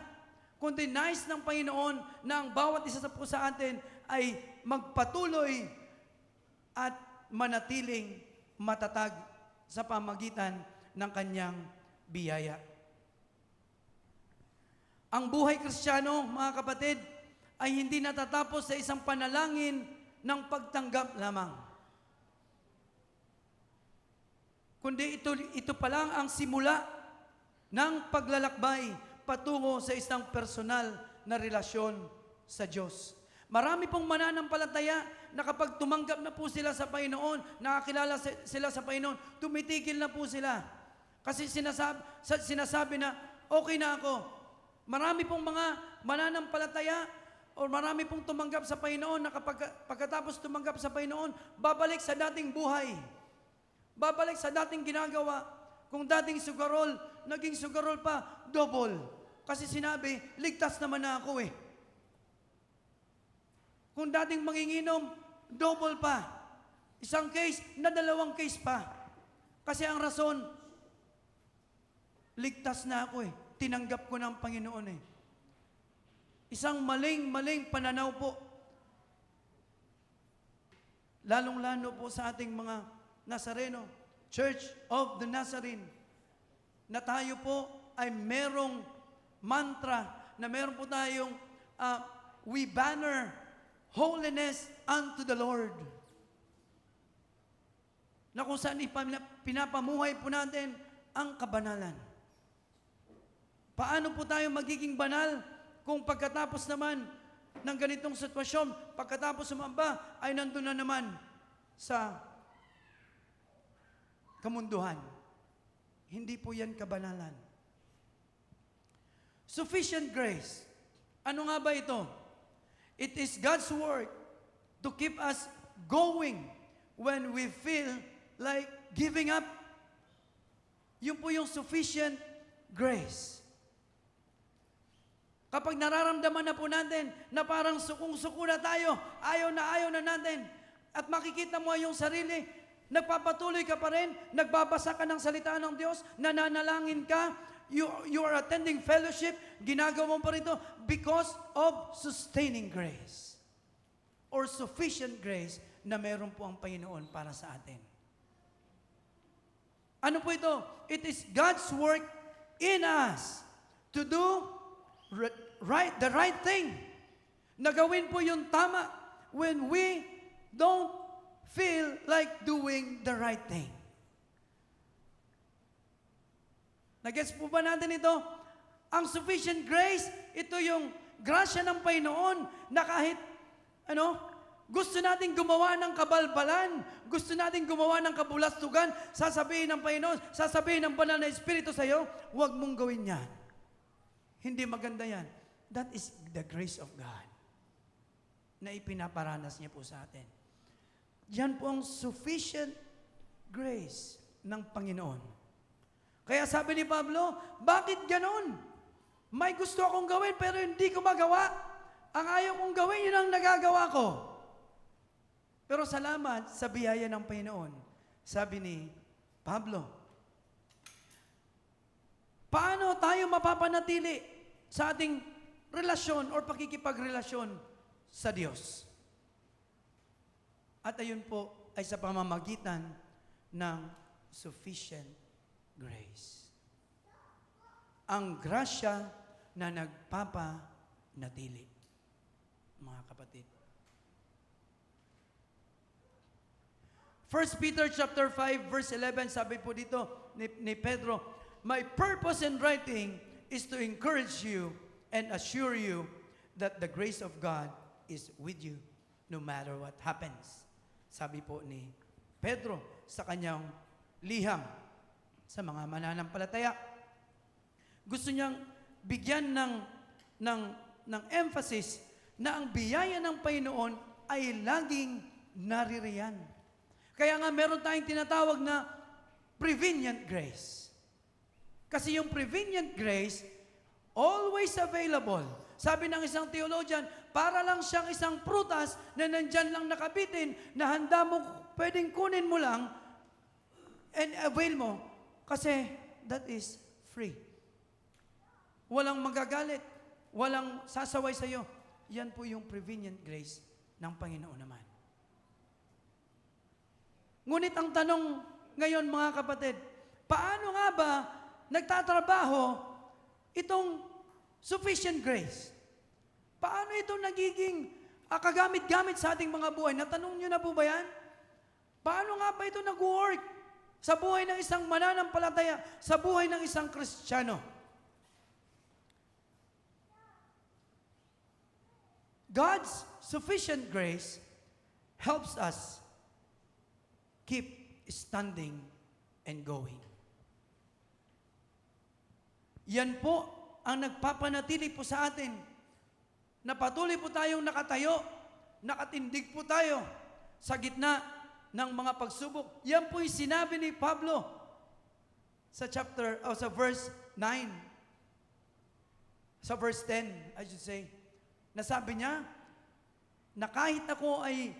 kundi nais ng Panginoon na ang bawat isa po sa atin ay magpatuloy at manatiling matatag sa pamagitan ng kanyang biyaya. Ang buhay Kristiyano, mga kapatid, ay hindi natatapos sa isang panalangin ng pagtanggap lamang. Kundi ito pa lang ang simula ng paglalakbay patungo sa isang personal na relasyon sa Diyos. Marami pong mananampalataya na kapag tumanggap na po sila sa Panginoon, nakakilala sila sa Panginoon, tumitigil na po sila. Kasi sinasabi na, okay na ako. Marami pong mga mananampalataya o marami pong tumanggap sa Panginoon na pagkatapos tumanggap sa Panginoon, babalik sa dating buhay. Babalik sa dating ginagawa. Kung dating sugarol, naging sugarol pa, double. Kasi sinabi, ligtas naman na ako eh. Kung dating manginginom, double pa. Isang case na 2 case pa. Kasi ang rason, ligtas na ako eh. Tinanggap ko ng Panginoon eh. Isang maling pananaw po. Lalong-lalo po sa ating mga Nazareno, Church of the Nazarene, na tayo po ay merong mantra, na meron po tayong we banner holiness unto the Lord. Na kung saan pinapamuhay po natin ang kabanalan. Paano po tayo magiging banal kung pagkatapos naman ng ganitong sitwasyon, pagkatapos sumamba, ay nandun na naman sa kamunduhan? Hindi po yan kabanalan. Sufficient grace. Ano nga ba ito? It is God's work to keep us going when we feel like giving up. Yun po yung sufficient grace. Kapag nararamdaman na po natin na parang sukong-suko na tayo, ayaw na natin, at makikita mo yung sarili, nagpapatuloy ka pa rin, nagbabasa ka ng salita ng Diyos, nananalangin ka, you are attending fellowship, ginagawa mo pa rin ito because of sustaining grace or sufficient grace na meron po ang Panginoon para sa atin. Ano po ito? It is God's work in us to do the right thing. Nagawin po yung tama when we don't feel like doing the right thing. Nagets po ba natin ito? Ang sufficient grace, ito yung grasya ng Panginoon na kahit gusto natin gumawa ng kabalbalan, gusto natin gumawa ng kabulastugan, sasabihin ng Panginoon, sasabihin ng Banal na Espiritu sa iyo, huwag mong gawin yan. Hindi maganda yan. That is the grace of God na ipinaparanas niya po sa atin. Yan po ang sufficient grace ng Panginoon. Kaya sabi ni Pablo, bakit ganon? May gusto akong gawin pero hindi ko magawa. Ang ayaw kong gawin, yun ang nagagawa ko. Pero salamat sa biyaya ng Panginoon. Sabi ni Pablo, paano tayo mapapanatili sa ating relasyon o pakikipagrelasyon sa Diyos? At ayun po ay sa pamamagitan ng sufficient grace. Ang grasya na nagpapanatili. Mga kapatid. 1 Peter chapter 5 verse 11, sabi po dito ni Pedro, my purpose in writing is to encourage you and assure you that the grace of God is with you no matter what happens. Sabi po ni Pedro sa kanyang liham sa mga mananampalataya. Gusto niyang bigyan ng emphasis na ang biyaya ng Panginoon ay laging naririyan. Kaya nga meron tayong tinatawag na prevenient grace. Kasi yung prevenient grace, always available. Sabi ng isang theologian, para lang siyang isang prutas na nandyan lang nakabitin, na handa mo, pwedeng kunin mo lang, and avail mo. Kasi that is free. Walang magagalit, walang sasaway sa iyo. Yan po yung prevenient grace ng Panginoon naman. Ngunit ang tanong ngayon mga kapatid, paano nga ba nagtatrabaho itong sufficient grace? Paano ito nagiging kagamit-gamit sa ating mga buhay? Natanong nyo na po ba yan? Paano nga ba ito nag-work sa buhay ng isang mananampalataya, sa buhay ng isang Kristiyano? God's sufficient grace helps us keep standing and going. Yan po ang nagpapanatili po sa atin na patuloy po tayong nakatayo, nakatindig po tayo sa gitna ng mga pagsubok. Yan po yung sinabi ni Pablo sa sa verse 9. Sa verse 10, I should say. Nasabi niya na kahit ako ay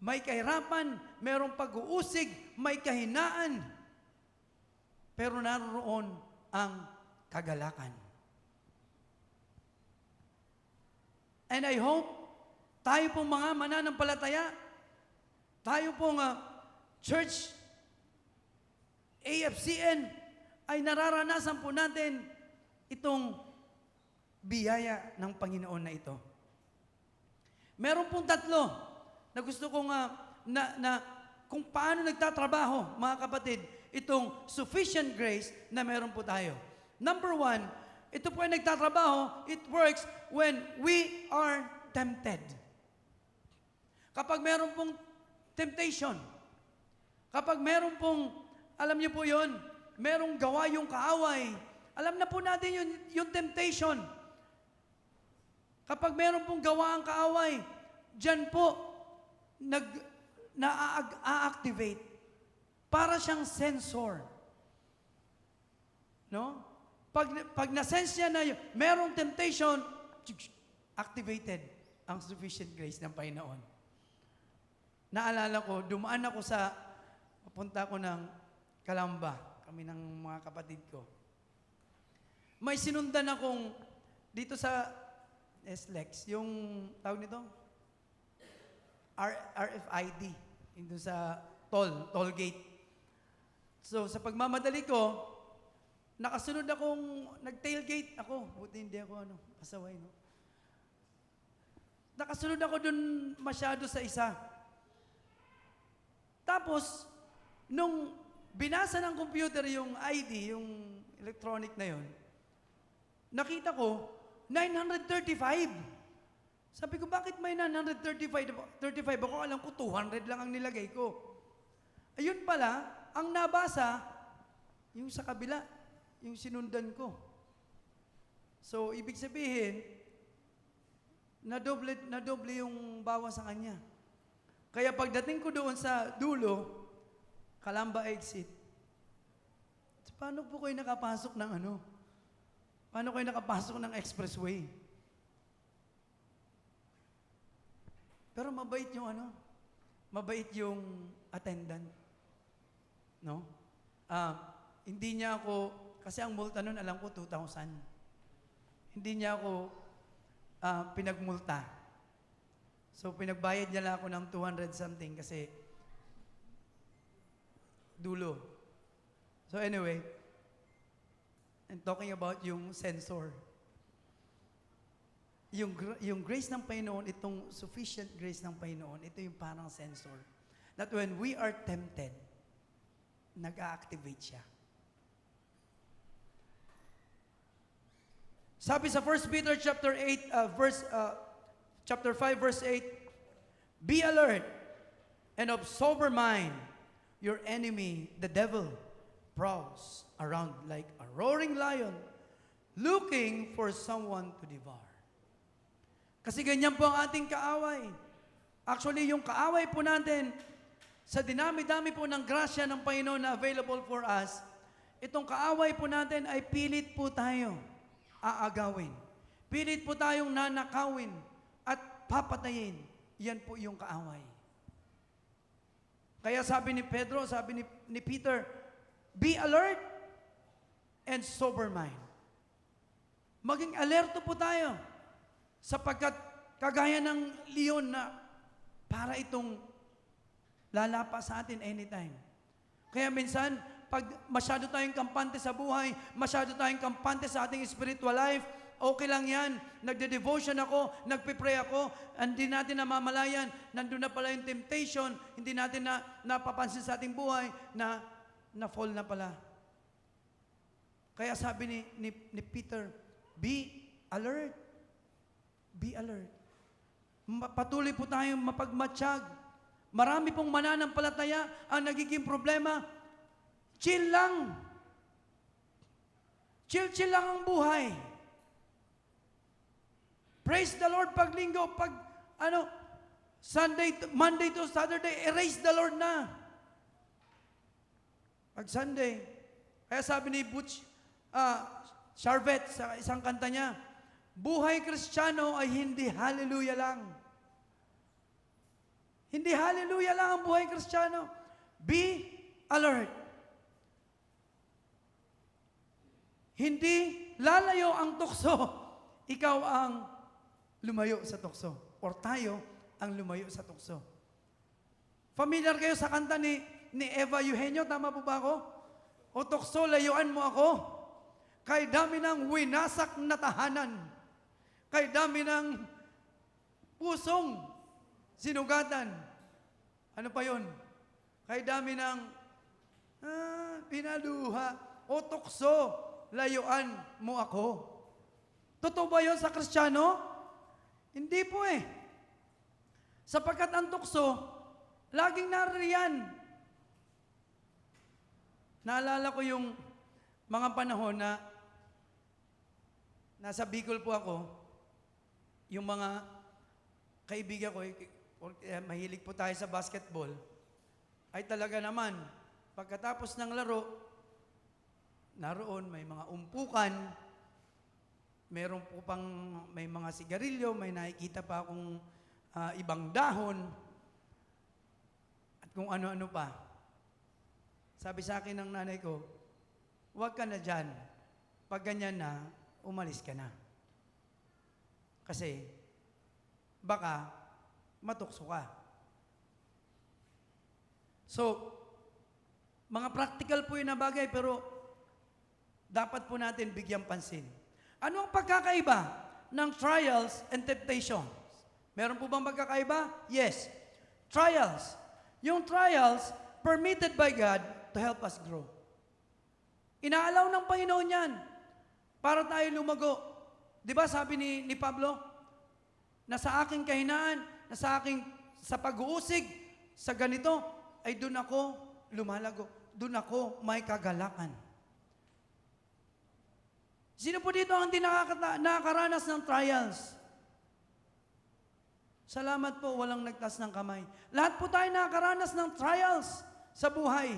may kahirapan, mayroong pag-uusig, may kahinaan, pero naroon ang kagalakan. And I hope tayo pong mga mananampalataya, tayo pong church, AFCN, ay nararanasan po natin itong biyaya ng Panginoon na ito. Meron pong tatlo na gusto kong kung paano nagtatrabaho, mga kapatid, itong sufficient grace na meron po tayo. Number one, ito po ay nagtatrabaho, it works when we are tempted. Kapag meron pong temptation, kapag meron pong, alam niyo po yun, merong gawa yung kaaway, alam na po natin yung temptation. Kapag meron pong gawa ang kaaway, dyan po, na-activate. Para siyang sensor. No? Pag na-sense niya na merong temptation, activated ang sufficient grace ng Panginoon. Naalala ko, dumaan ako papunta ko ng Calamba, kami ng mga kapatid ko. May sinundan akong, dito sa SLEX, yung, tawag nito? RFID, doon sa toll gate. So, sa pagmamadali ko, nakasunod akong, nag-tailgate ako. Buti hindi ako, pasaway, no? Nakasunod ako doon masyado sa isa. Tapos, nung binasa ng computer yung ID, yung electronic na yon, nakita ko, 935. Sabi ko, bakit may 935 ako? Alam ko, 200 lang ang nilagay ko. Ayun pala, ang nabasa, yung sa kabila, yung sinundan ko. So, ibig sabihin, nadoble yung bawas sa kanya. Kaya pagdating ko doon sa dulo, Calamba exit, paano po kayo nakapasok ng Paano kayo nakapasok ng expressway? Pero mabait yung mabait yung attendant. No? Hindi niya ako, kasi ang multa nun, alam ko, 2,000. Hindi niya ako pinagmulta. So, pinagbayad niya lang ako ng 200 something kasi dulo. So, anyway, I'm talking about yung sensor. Yung grace ng Panginoon, itong sufficient grace ng Panginoon, ito yung parang sensor. That when we are tempted, nag-activate siya. Sabi sa 1 Peter chapter 5 verse 8, be alert and of sober mind. Your enemy, the devil, prowls around like a roaring lion, looking for someone to devour. Kasi ganyan po ang ating kaaway. Actually, yung kaaway po natin, sa dinami-dami po ng grasya ng Panginoon na available for us, itong kaaway po natin ay pilit po tayo aagawin. Pilit po tayong nanakawin at papatayin. Yan po yung kaaway. Kaya sabi ni Pedro, sabi ni Peter, be alert and sober mind. Maging alerto po tayo sapagkat kagaya ng leon na para itong lalapa sa atin anytime. Kaya minsan, pag masyado tayong kampante sa buhay, masyado tayong kampante sa ating spiritual life, okay lang yan. Nagde-devotion ako, nagpipray ako, hindi natin namamalayan, nandun na pala yung temptation, hindi natin napapansin sa ating buhay na fall na pala. Kaya sabi ni Peter, be alert. Be alert. Patuloy po tayong mapagmatsyag. Marami pong mananampalataya ang nagiging problema. Chill lang. Chill-chill lang ang buhay. Praise the Lord pag linggo, pag Monday to Saturday, erase the Lord na. Pag Sunday, kaya sabi ni Butch Charvet sa isang kanta niya, buhay Kristiyano ay hindi hallelujah lang. Hindi hallelujah lang ang buhay Kristiyano. Be alert. Hindi lalayo ang tukso. Ikaw ang lumayo sa tukso. Or tayo ang lumayo sa tukso. Familiar kayo sa kanta ni Eva Eugenio? Tama po ba ako? O tukso, layuan mo ako. Kay dami ng winasak na tahanan. Kay dami ng pusong sinugatan. Ano pa yun? Kay dami ng pinaluha. O tukso, layuan mo ako. Totoo ba yun sa Kristiyano? Hindi po eh. Sapagkat ang tukso, laging naririyan. Naalala ko yung mga panahon na nasa Bicol po ako, yung mga kaibigan ko, mahilig po tayo sa basketball, ay talaga naman, pagkatapos ng laro, naroon may mga umpukan, meron po pang may mga sigarilyo, may nakikita pa akong ibang dahon, at kung ano-ano pa. Sabi sa akin ng nanay ko, huwag ka na dyan. Pag ganyan na, umalis ka na. Kasi, baka matukso ka. So, mga practical po yun na bagay, pero dapat po natin bigyan pansin. Ano ang pagkakaiba ng trials and temptations? Meron po bang pagkakaiba? Yes. Trials. Yung trials, permitted by God to help us grow. Inaalaw ng Panginoon yan para tayo lumago. Di ba sabi ni Pablo, na sa aking kahinaan, sa pag-uusig, sa ganito, ay doon ako lumalago. Doon ako may kagalakan. Sino po dito ang nakakaranas ng trials? Salamat po, walang nagtas ng kamay. Lahat po tayo nakakaranas ng trials sa buhay.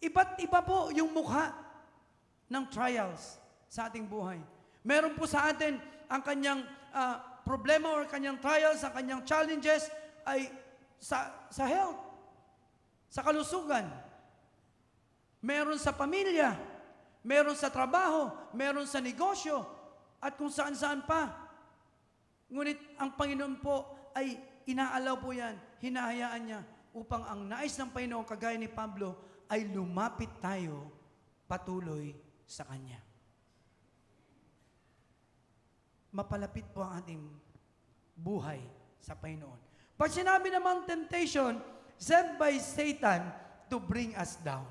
Iba't iba po yung mukha ng trials sa ating buhay. Meron po sa atin ang kanyang problema or kanyang trials, ang kanyang challenges ay sa health, sa kalusugan. Meron sa pamilya, meron sa trabaho, meron sa negosyo, at kung saan-saan pa. Ngunit ang Panginoon po ay inaalaw po yan, hinahayaan niya upang ang nais ng Panginoon, kagaya ni Pablo, ay lumapit tayo patuloy sa Kanya. Mapalapit po ang ating buhay sa Panginoon. Pag sinabi namang temptation, sent by Satan to bring us down.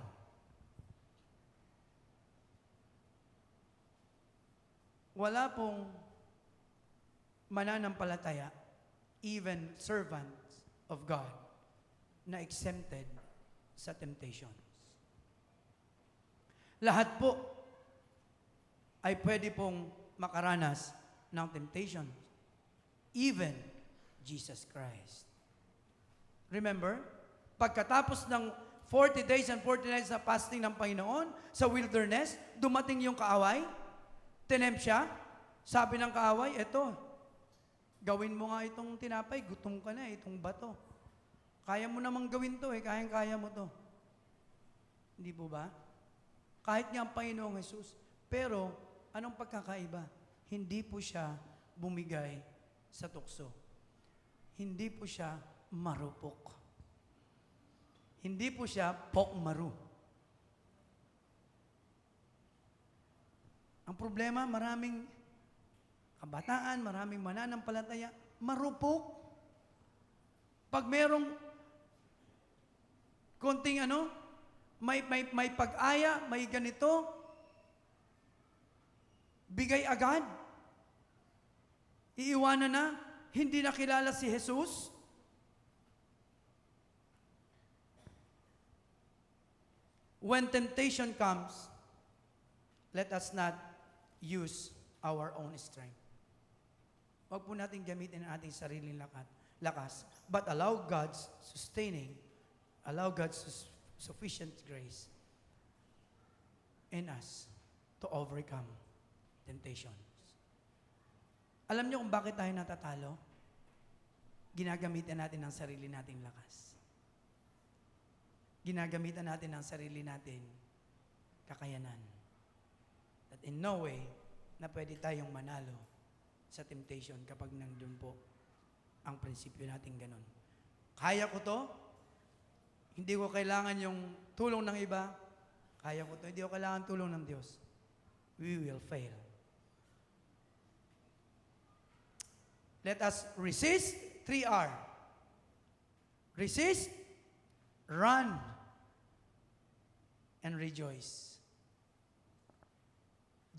Wala pong mananampalataya, even servants of God, na exempted sa temptations. Lahat po ay pwede pong makaranas ng temptation. Even Jesus Christ. Remember, pagkatapos ng 40 days and 40 nights na fasting ng Panginoon sa wilderness, dumating yung kaaway, tinempt siya, sabi ng kaaway, eto, gawin mo nga itong tinapay, gutom ka na, itong bato. Kaya mo namang gawin to kayang-kaya mo to. Hindi po ba? Kahit nga ang Panginoong Jesus. Pero, anong pagkakaiba? Hindi po siya bumigay sa tukso. Hindi po siya marupok. Hindi po siya pokmaru. Ang problema, maraming kabataan, maraming mananampalataya, marupok. Pag merong konting may pag-aya, may ganito, bigay agad. Iiwanan na, hindi nakilala si Jesus. When temptation comes, let us not use our own strength. Huwag po natin gamitin ang ating sariling lakas, but allow God's sufficient grace in us to overcome temptations. Alam niyo kung bakit tayo natatalo? Ginagamitan natin ang sarili nating lakas. Ginagamitan natin ang sarili natin kakayanan. That in no way na pwede tayong manalo sa temptation kapag nandun po ang prinsipyo natin ganun. Kaya ko to, hindi ko kailangan yung tulong ng iba, kaya ko to, hindi ko kailangan tulong ng Diyos. We will fail. Let us resist, 3R. Resist, run, and rejoice.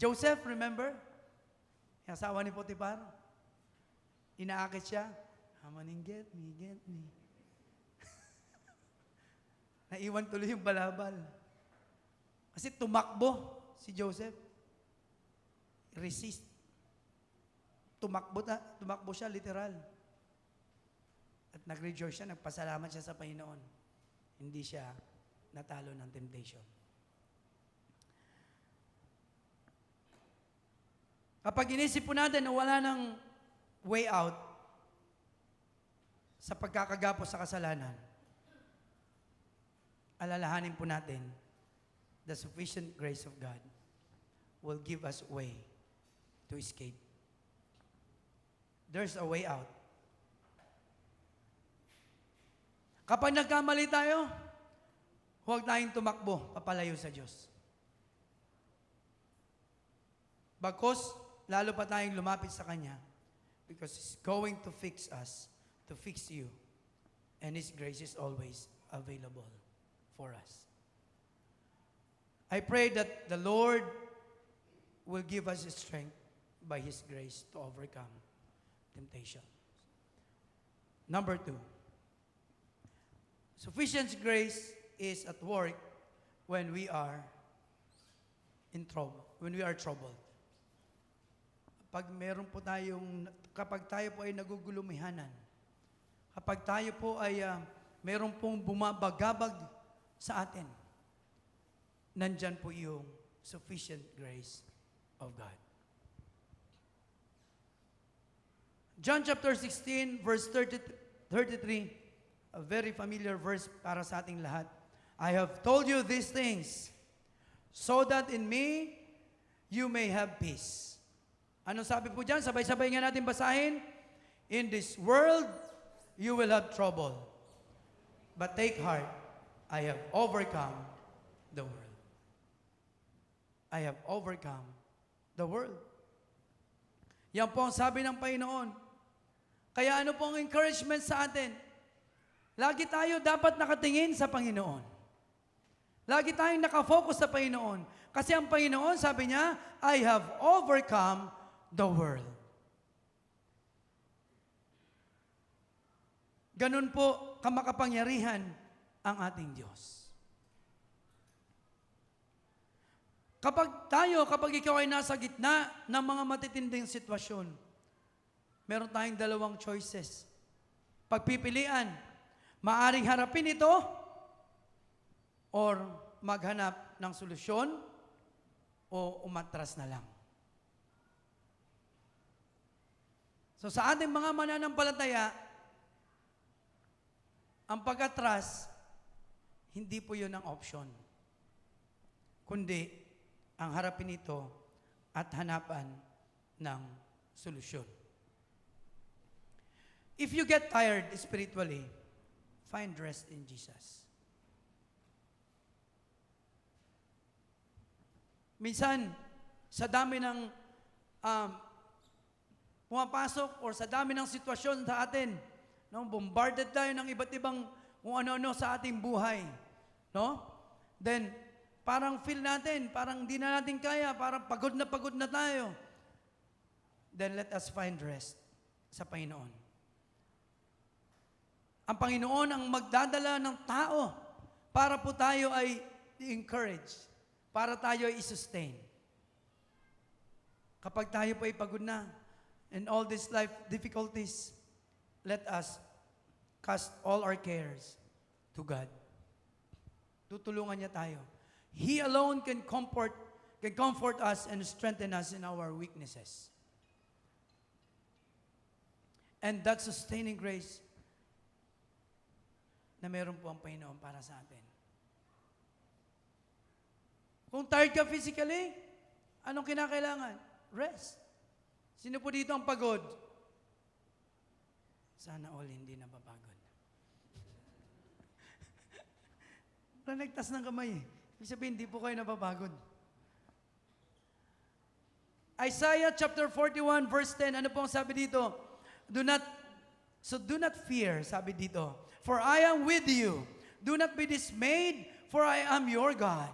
Joseph, remember? Yung asawa ni Potiphar. Inaakit siya. Hamaning, get me, get me. Naiwan tuloy yung balabal. Kasi tumakbo si Joseph. Resist. Tumakbo siya, literal. At nag-rejoice siya, nagpasalamat siya sa Panginoon. Hindi siya natalo ng temptation. Kapag inisip po natin na wala ng way out sa pagkakagapos sa kasalanan, alalahanin po natin, the sufficient grace of God will give us way to escape. There's a way out. Kapag nagkamali tayo, huwag tayong tumakbo papalayo sa Diyos. Bagkus, lalo pa tayong lumapit sa Kanya because He's going to fix us, to fix you. And His grace is always available for us. I pray that the Lord will give us strength by His grace to overcome temptation. Number 2, sufficient grace is at work when we are in trouble, when we are troubled. Kapag tayo po ay nagugulumihanan, kapag tayo po ay meron pong bumabagabag sa atin, nandyan po yung sufficient grace of God. John chapter 16, verse 33, a very familiar verse para sa ating lahat. I have told you these things so that in me you may have peace. Anong sabi po dyan? Sabay-sabay nga natin basahin. In this world, you will have trouble. But take heart, I have overcome the world. I have overcome the world. Yan po ang sabi ng Panginoon. Kaya ano po ang encouragement sa atin? Lagi tayo dapat nakatingin sa Panginoon. Lagi tayong nakafocus sa Panginoon. Kasi ang Panginoon, sabi niya, I have overcome the world. Ganun po kamakapangyarihan ang ating Diyos. Kapag ikaw ay nasa gitna ng mga matitinding sitwasyon, meron tayong dalawang choices. Pagpipilian, maaring harapin ito or maghanap ng solusyon o umatras na lang. So sa ating mga mananampalataya, ang pag-atras, hindi po yun ang option. Kundi, ang harapin ito at hanapan ng solusyon. If you get tired spiritually, find rest in Jesus. Minsan, sa dami ng pumapasok or sa dami ng sitwasyon sa atin, no, bombarded tayo ng iba't ibang kung ano-ano sa ating buhay. No? Then, parang feel natin, parang di na natin kaya, parang pagod na tayo. Then let us find rest sa Panginoon. Ang Panginoon ang magdadala ng tao para po tayo ay i-encourage, para tayo ay i-sustain. Kapag tayo po ay pagod na, in all these life difficulties, let us cast all our cares to God. Tutulungan niya tayo. He alone can comfort us and strengthen us in our weaknesses. And that sustaining grace na meron po ang Panginoon para sa atin. Kung tired ka physically, anong kinakailangan? Rest. Sino po dito ang pagod? Sana all hindi napapagod. Nagtas ng kamay eh. Ibig sabihin, hindi po kayo napapagod. Isaiah chapter 41 verse 10, ano po ang sabi dito? Do not fear, sabi dito. For I am with you. Do not be dismayed, for I am your God.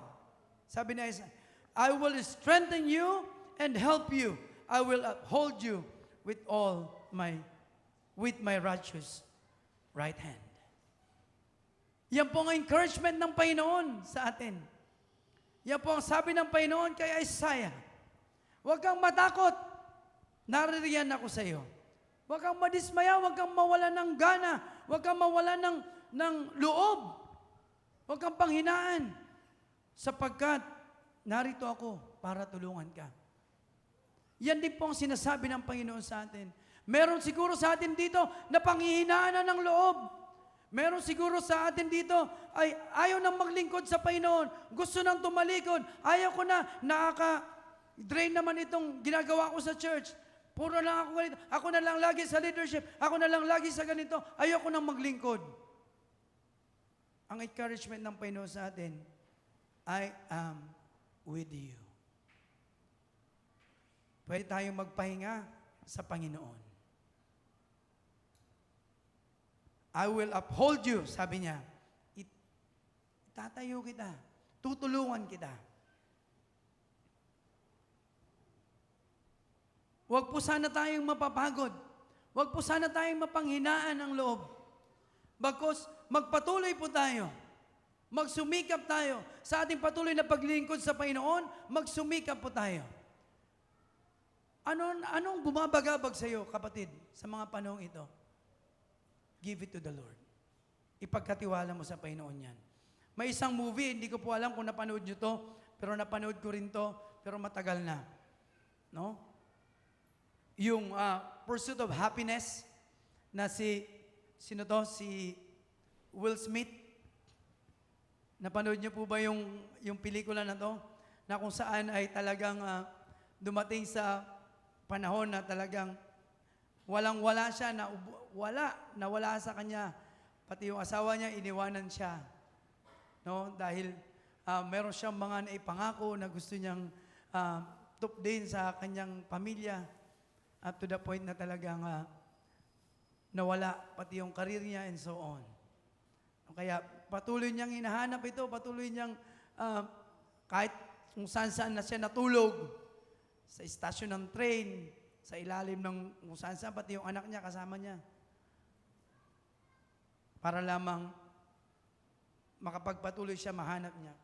Sabi ni Isaiah, I will strengthen you and help you. I will uphold you with my righteous right hand. Yan po ang encouragement ng Panginoon sa atin. Yan po ang sabi ng Panginoon kay Isaiah. Huwag kang matakot. Naririyan ako sa iyo. Huwag kang madismaya, huwag kang mawala ng gana, huwag kang mawala ng loob. Huwag kang panghinaan. Sapagkat narito ako para tulungan ka. Yan din po ang sinasabi ng Panginoon sa atin. Meron siguro sa atin dito na panghihinaan na ng loob. Meron siguro sa atin dito ay ayaw nang maglingkod sa Panginoon. Gusto nang tumalikod. Ayaw ko na, nakaka-drain naman itong ginagawa ko sa church. Puro lang ako ganito. Ako na lang lagi sa leadership. Ako na lang lagi sa ganito. Ayaw ko nang maglingkod. Ang encouragement ng Panginoon sa atin, I am with you. Pwede tayong magpahinga sa Panginoon. I will uphold you, sabi niya. Itatayo kita. Tutulungan kita. Huwag po sana tayong mapapagod. Huwag po sana tayong mapanghinaan ang loob. Bagkus, magpatuloy po tayo. Magsumikap tayo. Sa ating patuloy na paglingkod sa Panginoon, magsumikap po tayo. Anong bumabagabag sa iyo, kapatid, sa mga panahong ito? Give it to the Lord. Ipagkatiwala mo sa Panginoon yan. May isang movie, hindi ko po alam kung napanood nyo to, pero napanood ko rin to, pero matagal na. No? Yung Pursuit of Happiness, na sino to? Si Will Smith. Napanood nyo po ba yung pelikula na to? Na kung saan ay talagang dumating sa panahon na talagang walang-wala siya, nawala sa kanya. Pati yung asawa niya, iniwanan siya. No? Dahil meron siyang mga naipangako na gusto niyang tupdin sa kanyang pamilya. Up to the point na talagang nawala pati yung karir niya and so on. Kaya patuloy niyang hinahanap ito, patuloy niyang kahit kung saan-saan na siya natulog, sa istasyon ng train, sa ilalim ng kung saan-saan, pati yung anak niya kasama niya. Para lamang makapagpatuloy siya, mahanap niya.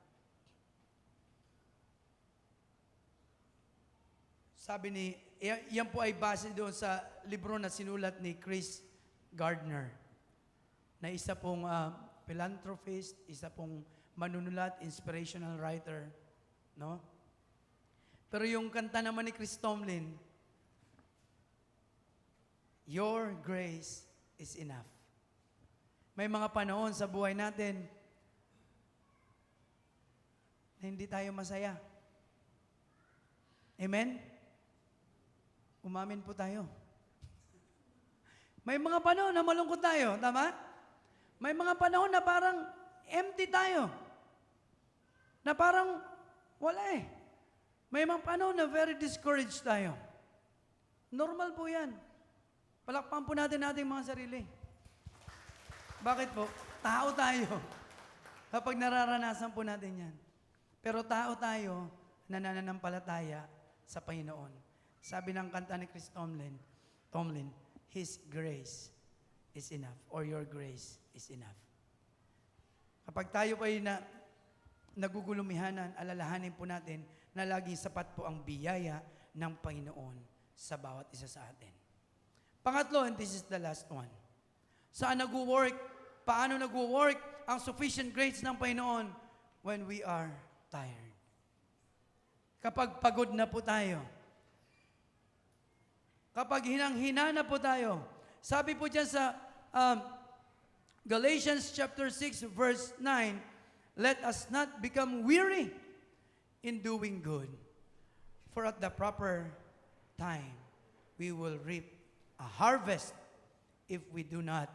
Sabi yan po ay base doon sa libro na sinulat ni Chris Gardner, na isa pong philanthropist, isa pong manunulat, inspirational writer. No? Pero yung kanta naman ni Chris Tomlin, Your grace is enough. May mga panahon sa buhay natin na hindi tayo masaya. Amen? Umamin po tayo. May mga panahon na malungkot tayo, tama? May mga panahon na parang empty tayo. Na parang wala eh. May mga panahon na very discouraged tayo. Normal po yan. Palakpan po natin ating mga sarili. Bakit po? Tao tayo. Kapag nararanasan po natin yan. Pero tao tayo na nananampalataya sa Panginoon. Sabi ng kanta ni Chris Tomlin, His grace is enough, or your grace is enough. Kapag tayo po ay nagugulumihanan, alalahanin po natin na laging sapat po ang biyaya ng Panginoon sa bawat isa sa atin. Pangatlo, and this is the last one. Saan nag-work? Paano nag-work ang sufficient grace ng Panginoon? When we are tired. Kapag pagod na po tayo. Kapag hinang-hina na po tayo. Sabi po dyan sa Galatians chapter 6 verse 9, let us not become weary in doing good. For at the proper time, we will reap a harvest if we do not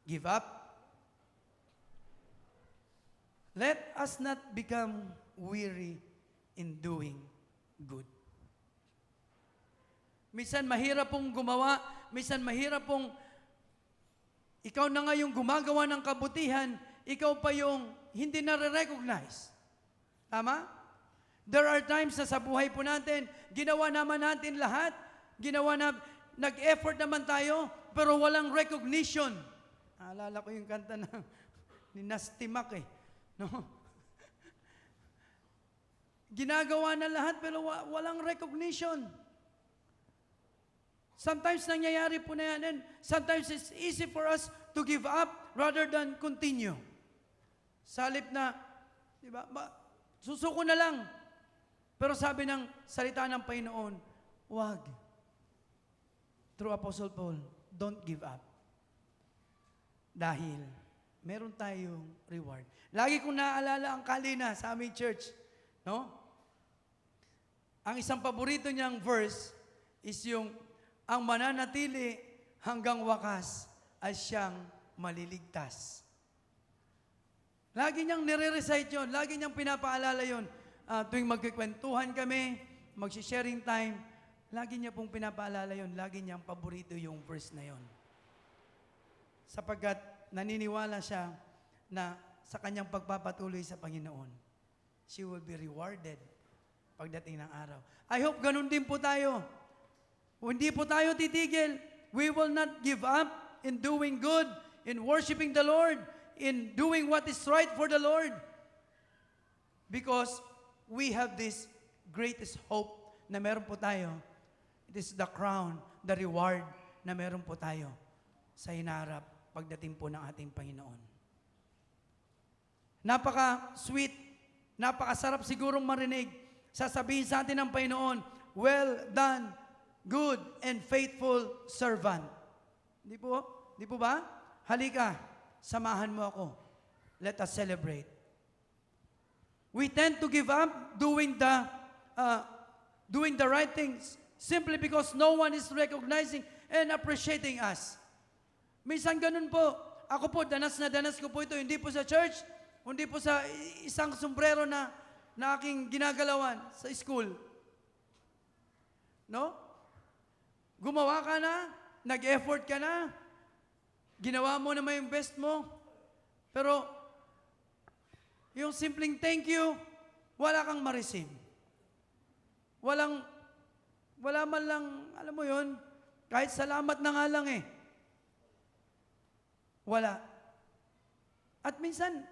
give up. Let us not become weary in doing good. Minsan mahirap pong gumawa, minsan mahirap pong ikaw na nga yung gumagawa ng kabutihan, ikaw pa yung hindi na-recognize. Tama? There are times na sa buhay po natin, ginawa naman natin lahat, nag-effort naman tayo, pero walang recognition. Naalala ko yung kanta ni Nasty Mac eh. No? Ginagawa na lahat pero walang recognition. Sometimes nangyayari po na yan, and sometimes it's easy for us to give up rather than continue. Salip na, di ba, susuko na lang. Pero sabi ng salita ng Panginoon, wag. Through Apostle Paul, don't give up. Dahil meron tayong reward. Lagi kong naaalala ang Kalina sa aming church. No? Ang isang paborito niyang verse is yung, ang mananatili hanggang wakas ay siyang maliligtas. Lagi niyang nire-recite yun. Lagi niyang pinapaalala yun. Tuwing magkikwentuhan kami, mag-sharing time, lagi niya pong pinapaalala yun. Lagi niyang paborito yung verse na yun. Sapagkat naniniwala siya na sa kanyang pagpapatuloy sa Panginoon, she will be rewarded pagdating ng araw. I hope ganun din po tayo. Hindi po tayo titigil. We will not give up in doing good, in worshiping the Lord, in doing what is right for the Lord. Because we have this greatest hope na meron po tayo. It is the crown, the reward na meron po tayo sa hinaharap pagdating po ng ating Panginoon. Napaka-sweet, napakasarap sigurong marinig. Sasabihin sa atin ng Panginoon, well done, good and faithful servant. Di po? Di po ba? Halika, samahan mo ako. Let us celebrate. We tend to give up doing the right things simply because no one is recognizing and appreciating us. Minsan ganun po. Ako po, danas na danas ko po ito. Hindi po sa church, hindi po sa isang sombrero na aking ginagalawan sa school. No? Gumawa ka na, nag-effort ka na, ginawa mo naman yung best mo, pero yung simpleng thank you, wala kang ma-receive. Wala man lang, alam mo yun, kahit salamat na nga lang eh. Wala. At minsan,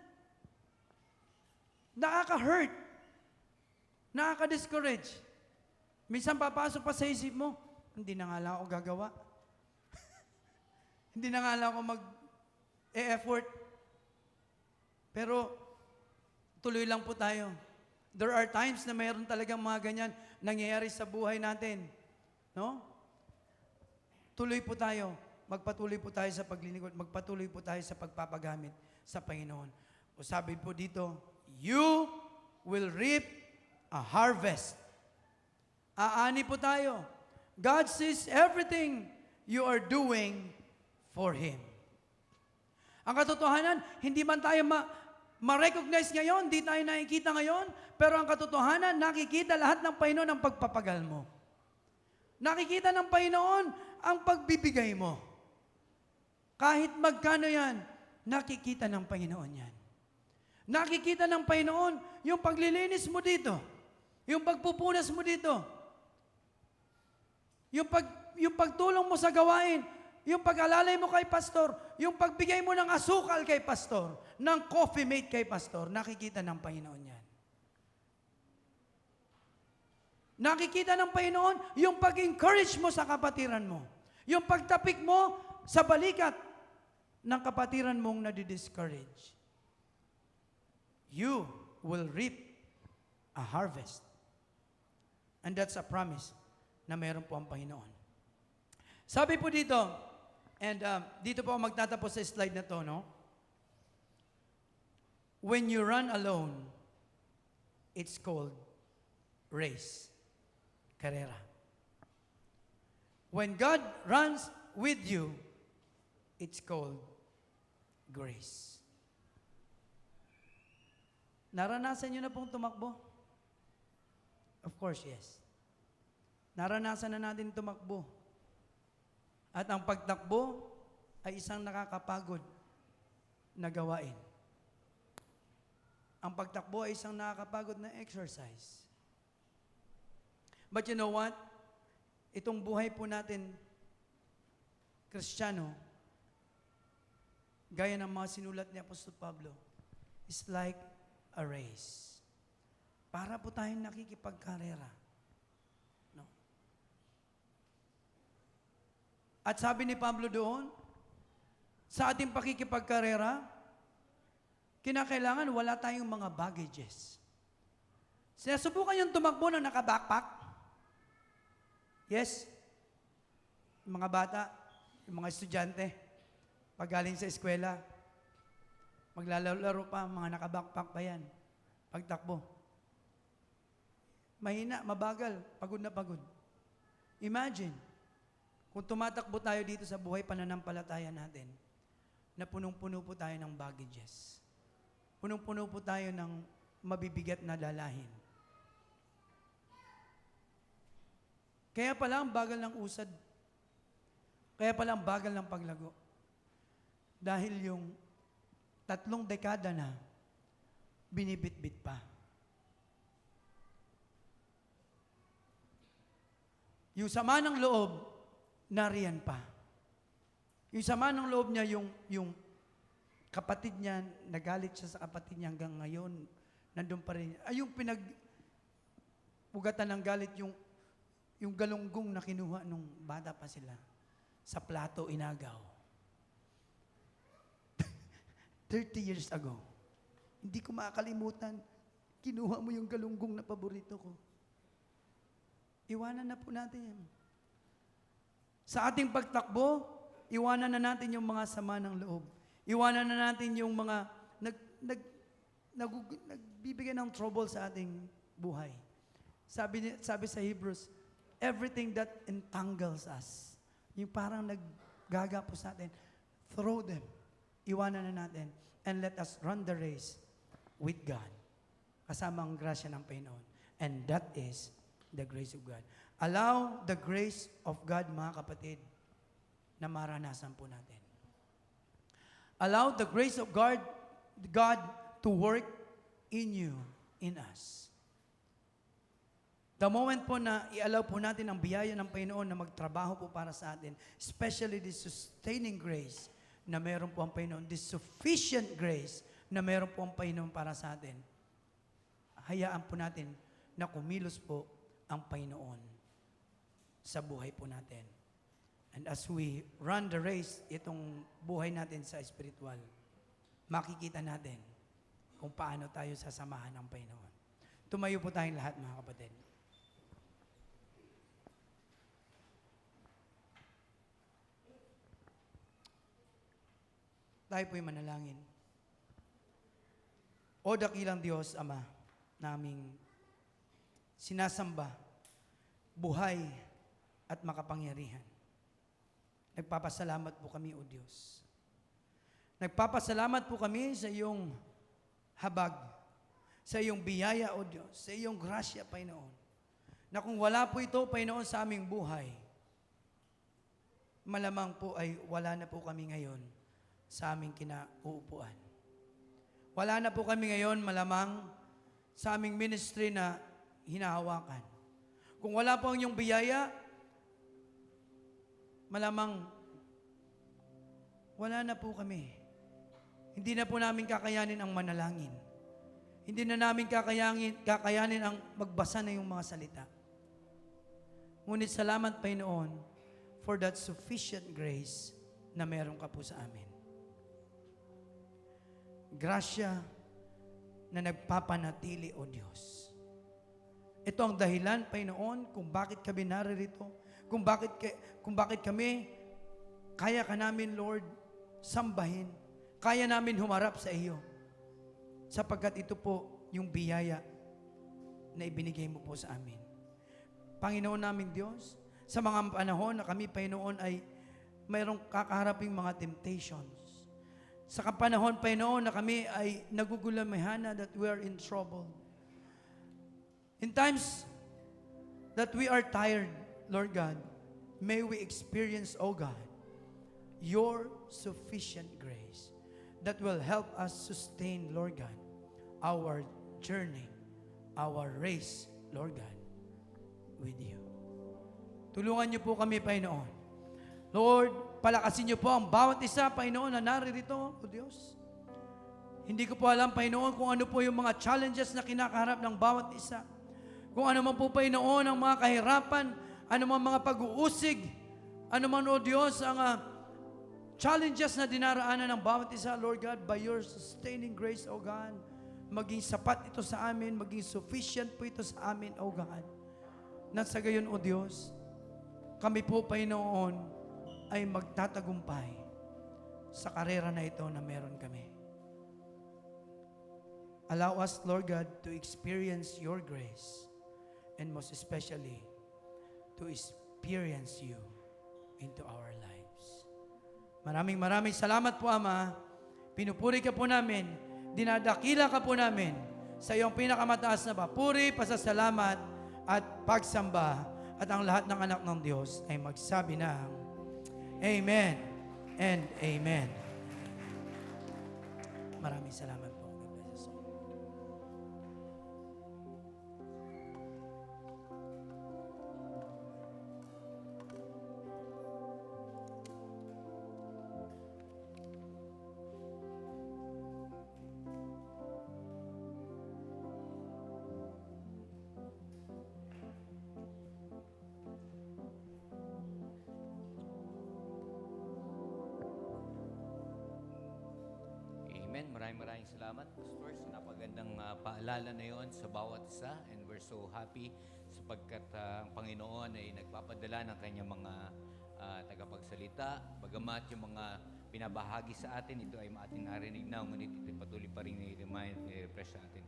nakaka-hurt, nakaka-discourage. Minsan papasok pa sa isip mo, hindi na nga lang ako gagawa. Hindi na nga lang ako mag-e-effort. Pero, tuloy lang po tayo. There are times na mayroon talagang mga ganyan nangyayari sa buhay natin. No? Tuloy po tayo. Magpatuloy po tayo sa paglilingkod. Magpatuloy po tayo sa pagpapagamit sa Panginoon. O sabi po dito, you will reap a harvest. Aani po tayo. God sees everything you are doing for Him. Ang katotohanan, hindi man tayo ma-recognize ngayon, hindi tayo nakikita ngayon, pero ang katotohanan, nakikita lahat ng Panginoon ang pagpapagal mo. Nakikita ng Panginoon ang pagbibigay mo. Kahit magkano yan, nakikita ng Panginoon yan. Nakikita ng Panginoon yung paglilinis mo dito, yung pagpupunas mo dito, yung pagtulong mo sa gawain, yung pag-alalay mo kay pastor, yung pagbigay mo ng asukal kay pastor, ng coffee mate kay pastor, nakikita ng Panginoon yan. Nakikita ng Panginoon yung pag-encourage mo sa kapatiran mo. Yung pagtapik mo sa balikat ng kapatiran mong nadi-discourage. You will reap a harvest. And that's a promise na meron po ang Panginoon. Sabi po dito, and dito po ako magtatapos sa slide na to, no? When you run alone, it's called race. Karera. When God runs with you, it's called grace. Naranasan nyo na pong tumakbo? Of course, yes. Naranasan na natin tumakbo. At ang pagtakbo ay isang nakakapagod na gawain. Ang pagtakbo ay isang nakakapagod na exercise. But you know what? Itong buhay po natin, Kristiyano, gaya ng mga sinulat ni Apostol Pablo, is like a race. Para po tayong nakikipagkarera. No? At sabi ni Pablo doon, sa ating pakikipagkarera, kinakailangan wala tayong mga baggages. Sinasubukan yung tumakbo na naka-backpack. Yes. Yung mga bata, yung mga estudyante, pag galing sa eskwela, maglalaro pa, mga naka-backpack pa yan. Pagtakbo. Mahina, mabagal, pagod na pagod. Imagine, kung tumatakbo tayo dito sa buhay pananampalataya natin, na punong-puno po tayo ng baggages. Punong-puno po tayo ng mabibigat na dalahin. Kaya pala ang bagal ng usad. Kaya pala ang bagal ng paglago. Dahil yung 3 dekada na, binibit-bit pa. Yung sama ng loob, nariyan pa. Yung sama ng loob niya, yung kapatid niya, nagalit siya sa kapatid niya hanggang ngayon, nandun pa rin. Ay, yung pinagpugatan ng galit, yung galunggong na kinuha nung bata pa sila. Sa plato, inagaw. 30 years ago. Hindi ko makakalimutan, kinuha mo yung galunggong na paborito ko. Iwanan na po natin yan. Sa ating pagtakbo, iwanan na natin yung mga sama ng loob. Iwanan na natin yung mga nagbibigay ng trouble sa ating buhay. Sabi sa Hebrews, everything that entangles us, yung parang naggagapo sa atin, throw them. Iwanan na natin. And let us run the race with God. Kasama ang grasya ng Panginoon. And that is the grace of God. Allow the grace of God, mga kapatid, na maranasan po natin. Allow the grace of God to work in you, in us. The moment po na i-allow po natin ang biyaya ng Panginoon na magtrabaho po para sa atin, especially this sustaining grace na meron po ang Panginoon, this sufficient grace na meron po ang Panginoon para sa atin, hayaan po natin na kumilos po ang Panginoon sa buhay po natin. And as we run the race, itong buhay natin sa spiritual, makikita natin kung paano tayo sasamahan ng Panginoon. Tumayo po tayong lahat, mga kapatid. Tayo po'y manalangin. O dakilang Diyos, Ama, naming sinasamba, buhay at makapangyarihan. Nagpapasalamat po kami, O Diyos. Nagpapasalamat po kami sa iyong habag, sa iyong biyaya, O Diyos, sa iyong grasya, Panginoon, na kung wala po ito, Panginoon, sa aming buhay, malamang po ay wala na po kami ngayon sa aming kinauupuan. Wala na po kami ngayon malamang sa aming ministry na hinahawakan. Kung wala po ang iyong biyaya, malamang wala na po kami. Hindi na po namin kakayanin ang manalangin. Hindi na namin kakayanin ang magbasa na yung mga salita. Ngunit salamat, Panginoon, for that sufficient grace na meron ka po sa amin. Grasya na nagpapanatili, O Diyos. Ito ang dahilan, Panginoon, kung bakit kami naririto, kung bakit kami, kaya ka namin, Lord, sambahin, kaya namin humarap sa iyo, sapagkat ito po yung biyaya na ibinigay mo po sa amin. Panginoon namin Diyos, sa mga panahon na kami, Panginoon, ay mayroong kakaharaping mga temptations. Sa kapanahon, Panginoon, na kami ay nagugulamihana that we are in trouble. In times that we are tired, Lord God, may we experience, O God, your sufficient grace that will help us sustain, Lord God, our journey, our race, Lord God, with you. Tulungan niyo po kami, Panginoon. Lord, palakasin niyo po ang bawat isa, Panginoon, na naririto, O Diyos. Hindi ko po alam, Panginoon, kung ano po yung mga challenges na kinakaharap ng bawat isa. Kung ano man po, Panginoon, ang mga kahirapan, ano man mga pag-uusig, ano man, O Diyos, ang challenges na dinaraanan ng bawat isa, Lord God, by your sustaining grace, O God, maging sapat ito sa amin, maging sufficient po ito sa amin, O God. Na sa gayon, O Diyos, kami po, Panginoon, ay magtatagumpay sa karera na ito na meron kami. Allow us, Lord God, to experience your grace and most especially, to experience you into our lives. Maraming salamat po, Ama. Pinupuri ka po namin, dinadakila ka po namin sa iyong pinakamataas na papuri, pasasalamat at pagsamba, at ang lahat ng anak ng Diyos ay magsabi ng Amen and Amen. Maraming salamat po. God bless us all. Amen. Maraming salamat, Pastor, sa napagandang paalala na yon sa bawat isa. And we're so happy sapagkat ang Panginoon ay nagpapadala ng kanyang mga tagapagsalita. Bagamat yung mga pinabahagi sa atin, ito ay ating narinig na, ngunit ito patuloy pa rin i-refresh sa atin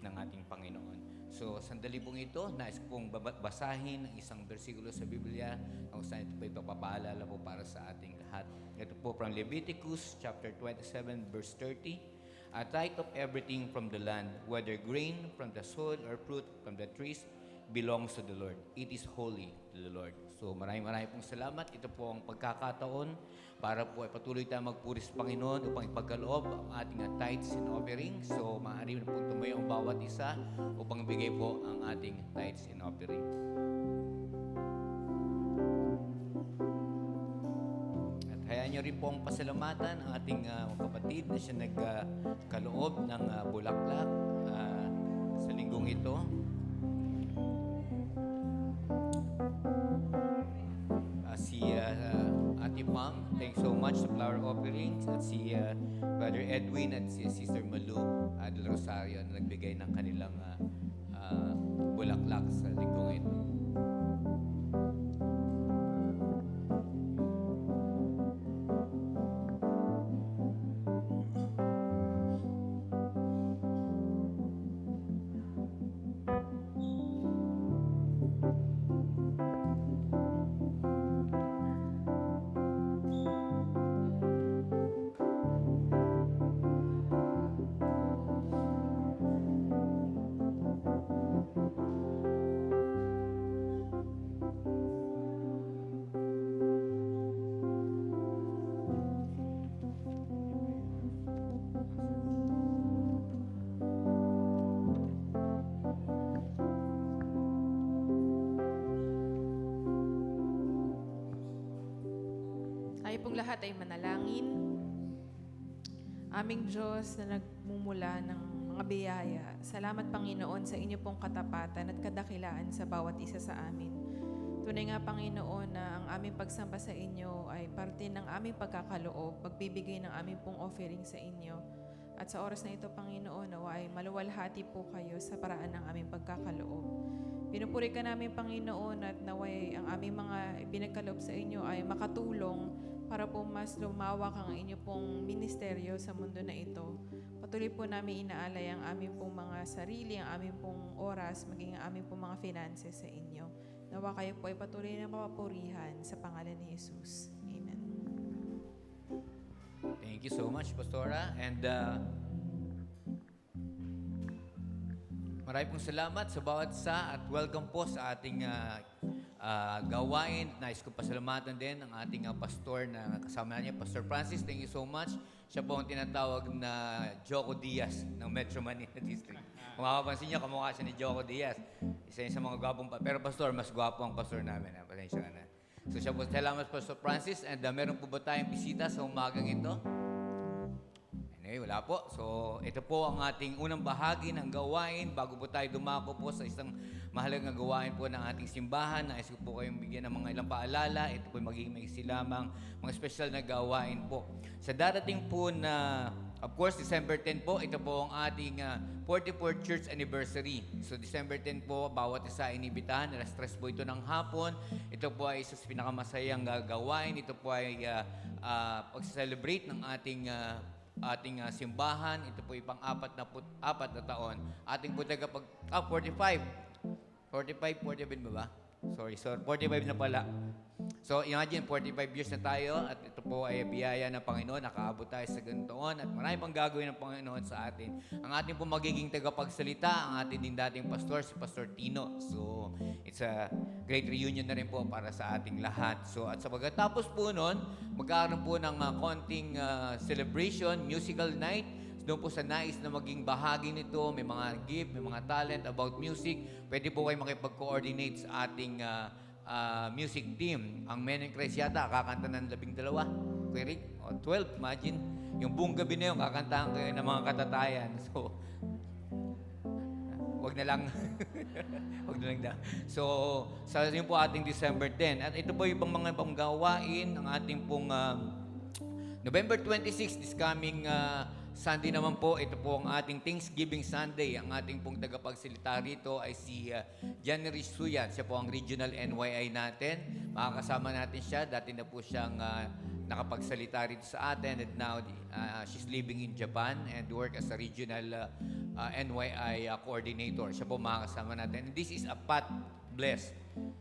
ng ating Panginoon. So, sandali pong ito, nais kong basahin ang isang bersikulo sa Biblia kung saan ito po ipapaalala po para sa ating lahat. Ito po from Leviticus chapter 27 verse 30. A tithe of everything from the land, whether grain from the soil or fruit from the trees, belongs to the Lord. It is holy to the Lord. So maraming pong salamat. Ito po ang pagkakataon para po ay patuloy tayong magpuri sa Panginoon upang ipagkaloob ang ating tithes and offering. So maaari na pong tumayo ang bawat isa upang bigay po ang ating tithes and offering. At hayaan niyo rin pong pasalamatan ang ating kapatid na siya nagkaloob ng bulaklak sa linggong ito. Si Ate Pam, thanks so much sa flower offerings, at si Brother Edwin at si Sister Malu del Rosario na nagbigay ng kanilang bulaklak sa linggong ito. Tayo pong lahat ay manalangin. Aming Diyos na nagmumula ng mga biyaya, salamat Panginoon sa inyo pong katapatan at kadakilaan sa bawat isa sa amin. Tunay nga, Panginoon, na ang aming pagsamba sa inyo ay parte ng aming pagkakaloob, pagbibigay ng aming pong offering sa inyo. At sa oras na ito, Panginoon, nawa ay maluwalhati po kayo sa paraan ng aming pagkakaloob. Pinupuri ka namin, Panginoon, at naway ang aming mga pinagkaloob sa inyo ay makatulong para po mas lumawak ang inyo pong ministeryo sa mundo na ito. Patuloy po namin inaalay ang aming pong mga sarili, ang aming pong oras, maging ang aming pong mga finances sa inyo. Nawa kayo po ay patuloy na mapapurihan sa pangalan ni Jesus. Amen. Thank you so much, Pastora. And maraming pong salamat sa bawat isa at welcome po sa ating gawain. Nais ko pasalamatan din ang ating pastor na kasama niya, Pastor Francis. Thank you so much. Siya po ang tinatawag na Joco Diaz ng Metro Manila District. Kung makapansin niyo, kamukha siya ni Joco Diaz. Isa yun sa mga gwapong pero Pastor, mas gwapo ang pastor namin. Pasensya ka na. So siya po, salamat Pastor Francis. And meron po ba tayong bisita sa umagang ito? Anyway, wala po. So, ito po ang ating unang bahagi ng gawain. Bago po tayo dumako po sa isang mahalagang gawain po ng ating simbahan, nais ko po kayong bigyan ng mga ilang paalala. Ito po magiging maiksi lamang, mga special na gawain po. Sa darating po na, of course, December 10 po, ito po ang ating 44th Church Anniversary. So, December 10 po, bawat isa inibitahan. Alas 3 po ito ng hapon. Ito po ay isa sa pinakamasayang gawain. Ito po ay pag-celebrate ng ating simbahan. Ito po yung pang-4 na taon. Ating po 45 ba? Sorry, 45 na pala. So, imagine, 45 years na tayo at ito po ay biyaya ng Panginoon. Nakaabot tayo sa ganitoon at marami pang gagawin ng Panginoon sa atin. Ang ating po magiging tagapagsalita, ang ating din dating pastor, si Pastor Tino. So, it's a great reunion na rin po para sa ating lahat. So, at sa pagkatapos po nun, magkakaroon po ng konting celebration, musical night. Doon po sa nais na maging bahagi nito, may mga gift, may mga talent about music. Pwede po kayo makipag-coordinate sa ating music team. Ang Men in Christ yata, kakanta ng 12. Kuya Rick, 12, imagine. Yung buong gabi na yun, kakantahan kayo ng mga katatayan. So, wag na lang. Wag na lang daw. So, sa yun po ating December 10. At ito po yung mga gawain ng ating pong November 26, this coming Sunday naman po, ito po ang ating Thanksgiving Sunday. Ang ating pong tagapagsalita rito ay si January Suyat. Siya po ang regional NYI natin. Makakasama natin siya. Dati na po siyang nakapagsalita rito sa atin. And now, she's living in Japan and work as a regional NYI coordinator. Siya po makakasama natin. And this is a Pat Bless.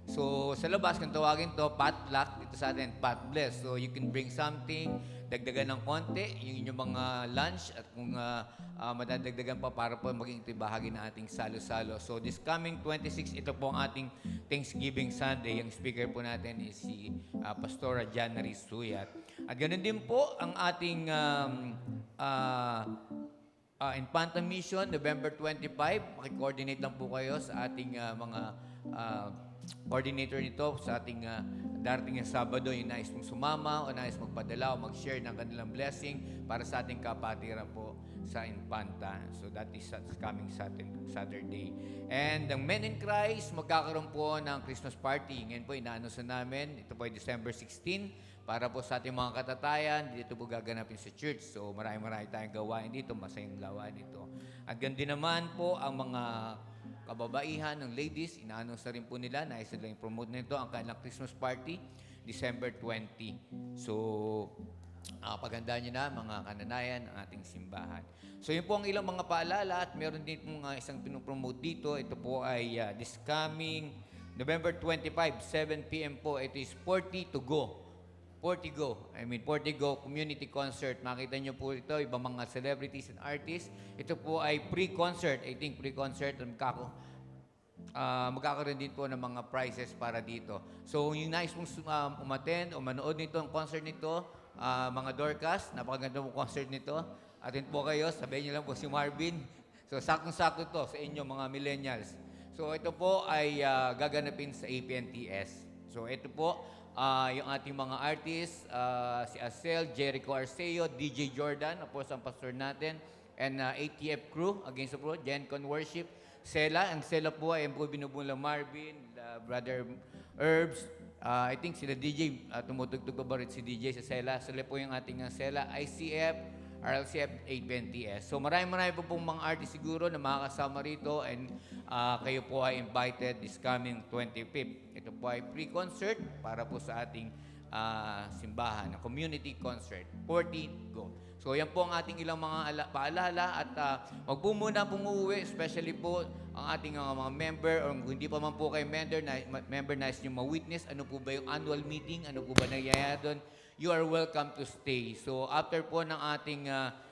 So, sa labas, kung tawagin to, potluck, dito sa atin, Pat Bless. So, you can bring something, dagdagan ng konti, yung inyong mga lunch, at kung madadagdagan pa para po maging ito bahagi ng ating salo-salo. So, this coming 26, ito po ang ating Thanksgiving Sunday. Yung speaker po natin is si Pastora January Suyat. At ganun din po ang ating Infanta Mission, November 25. Maki-coordinate lang po kayo sa ating mga coordinator nito sa ating darating na Sabado, yung nais mong sumama o nais magpadala o mag-share ng kanilang blessing para sa ating kapatiran po sa Infanta. So that is coming Saturday. And ang Men in Christ, magkakaroon po ng Christmas party. Ngayon po, inaanunsa namin. Ito po ay December 16 para po sa ating mga katatayan. Dito po gaganapin sa church. So marami tayong gawain dito. Masayang gawain dito. At ganun naman po ang mga kababaihan ng ladies, inaanong sa rin po nila, nais nila yung promote nito ang kanilang Christmas party, December 20. So, pagandaan nyo na mga kananayan ng ating simbahan. So, yun po ang ilang mga paalala at meron din po isang pinopromote dito. Ito po ay this coming November 25, 7 p.m. po. Ito is Portigo Community Concert. Makita nyo po ito, ibang mga celebrities and artists. Ito po ay pre-concert. I think pre-concert. Magkakaroon din po ng mga prizes para dito. So, yung nais mong umattend o manood nito, ang concert nito, mga Dorcas, napakaganda mo concert nito. Attend po kayo, sabihin nyo lang po si Marvin. So, sakong-sakto to sa inyo, mga millennials. So, ito po ay gaganapin sa APNTS. So, ito po, yung ating mga artists, si Acel, Jericho Arceo, DJ Jordan, of course, ang pastor natin, and ATF crew, against the pro, GenCon Worship, Sela, ang Sela po ay po binubula Marvin, Brother Herbs, I think sila DJ, tumutugtog pa ba rin si DJ sa Sela? Sila po yung ating Sela, ICF, RLCF 820S. So marami po pong mga artist siguro na makakasama rito and kayo po ay invited this coming 25th. Ito po ay pre-concert para po sa ating simbahan, community concert. 14, go. So yan po ang ating ilang mga paalala at wag po muna pong uuwi, especially po ang ating mga member or kung hindi pa man po kayo member nais nyo ma-witness ano po ba yung annual meeting, ano po ba nangyayari doon, you are welcome to stay. So after po ng ating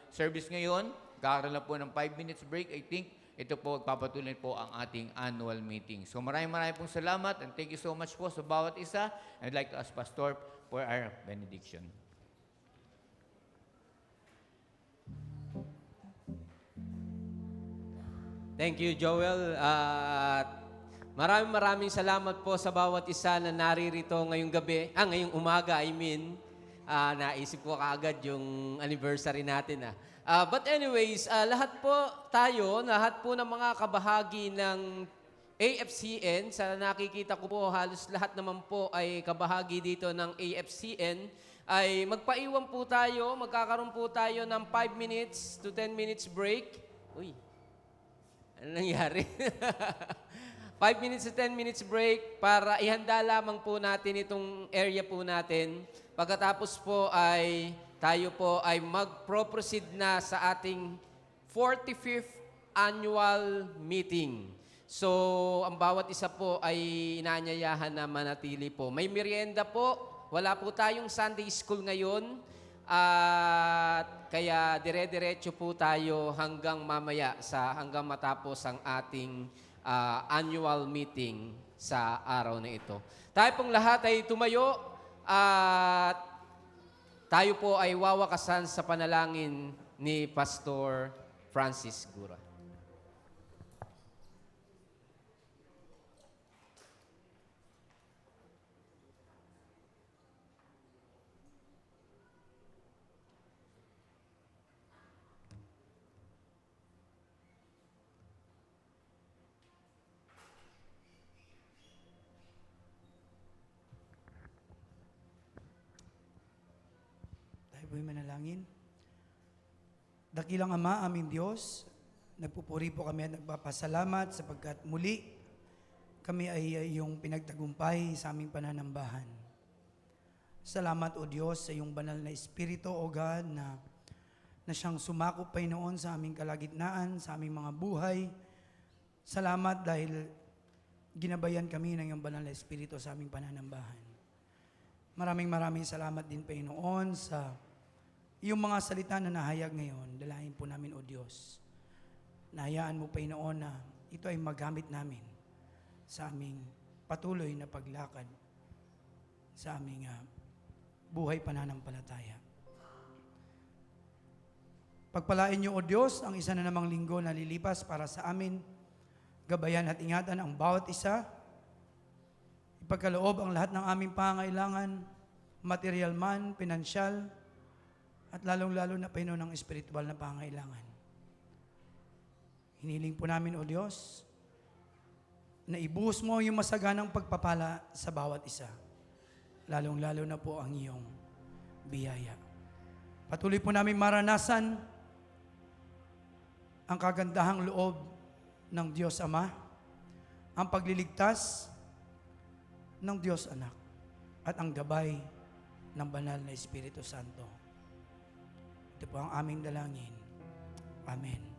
service ngayon, kakaroon lang po ng 5 minutes break, I think ito po, papatuloy po ang ating annual meeting. So maraming pong salamat and thank you so much po sa bawat isa. I'd like to ask Pastor for our benediction. Thank you, Joel. At maraming salamat po sa bawat isa na naririto ngayong gabi, ngayong umaga, naisip ko kaagad yung anniversary natin. But anyways, lahat po ng mga kabahagi ng AFCN, sa nakikita ko po halos lahat naman po ay kabahagi dito ng AFCN, ay magpaiwan po tayo, magkakaroon po tayo ng 5 minutes to 10 minutes break. Uy, ano nangyari? 5 minutes to 10 minutes break para ihanda lamang po natin itong area po natin. Pagkatapos po ay tayo po ay mag-proceed na sa ating 45th annual meeting. So, ang bawat isa po ay inaanyayahan na manatili po. May merienda po. Wala po tayong Sunday school ngayon. At kaya dire-diretso po tayo hanggang mamaya hanggang matapos ang ating annual meeting sa araw na ito. Tayo pong lahat ay tumayo at tayo po ay wawakasan sa panalangin ni Pastor Francis Gura. Tayo manalangin. Dakilang Ama, aming Diyos, nagpupuri po kami at nagpapasalamat sapagkat muli kami ay iyong pinagtagumpay sa aming pananambahan. Salamat o Diyos sa iyong banal na Espiritu o God na siyang sumakop Panginoon sa aming kalagitnaan, sa aming mga buhay. Salamat dahil ginabayan kami ng iyong banal na Espiritu sa aming pananambahan. Maraming salamat din Panginoon sa yung mga salita na nahayag ngayon. Dalahin po namin, O Diyos. Nahayaan mo, Panginoon, na ito ay magamit namin sa aming patuloy na paglakad sa aming buhay pananampalataya. Pagpalain niyo, O Diyos, ang isa na namang linggo na lilipas para sa amin. Gabayan at ingatan ang bawat isa. Ipagkaloob ang lahat ng aming pangangailangan, material man, pinansyal, at lalong-lalo na Panginoon ng espiritual na pangangailangan. Hiniling po namin, O Diyos, na ibuhos mo yung masaganang pagpapala sa bawat isa. Lalong-lalo na po ang iyong biyaya. Patuloy po namin maranasan ang kagandahang loob ng Diyos Ama, ang pagliligtas ng Diyos Anak, at ang gabay ng banal na Espiritu Santo. Ito po ang aming dalangin. Amen.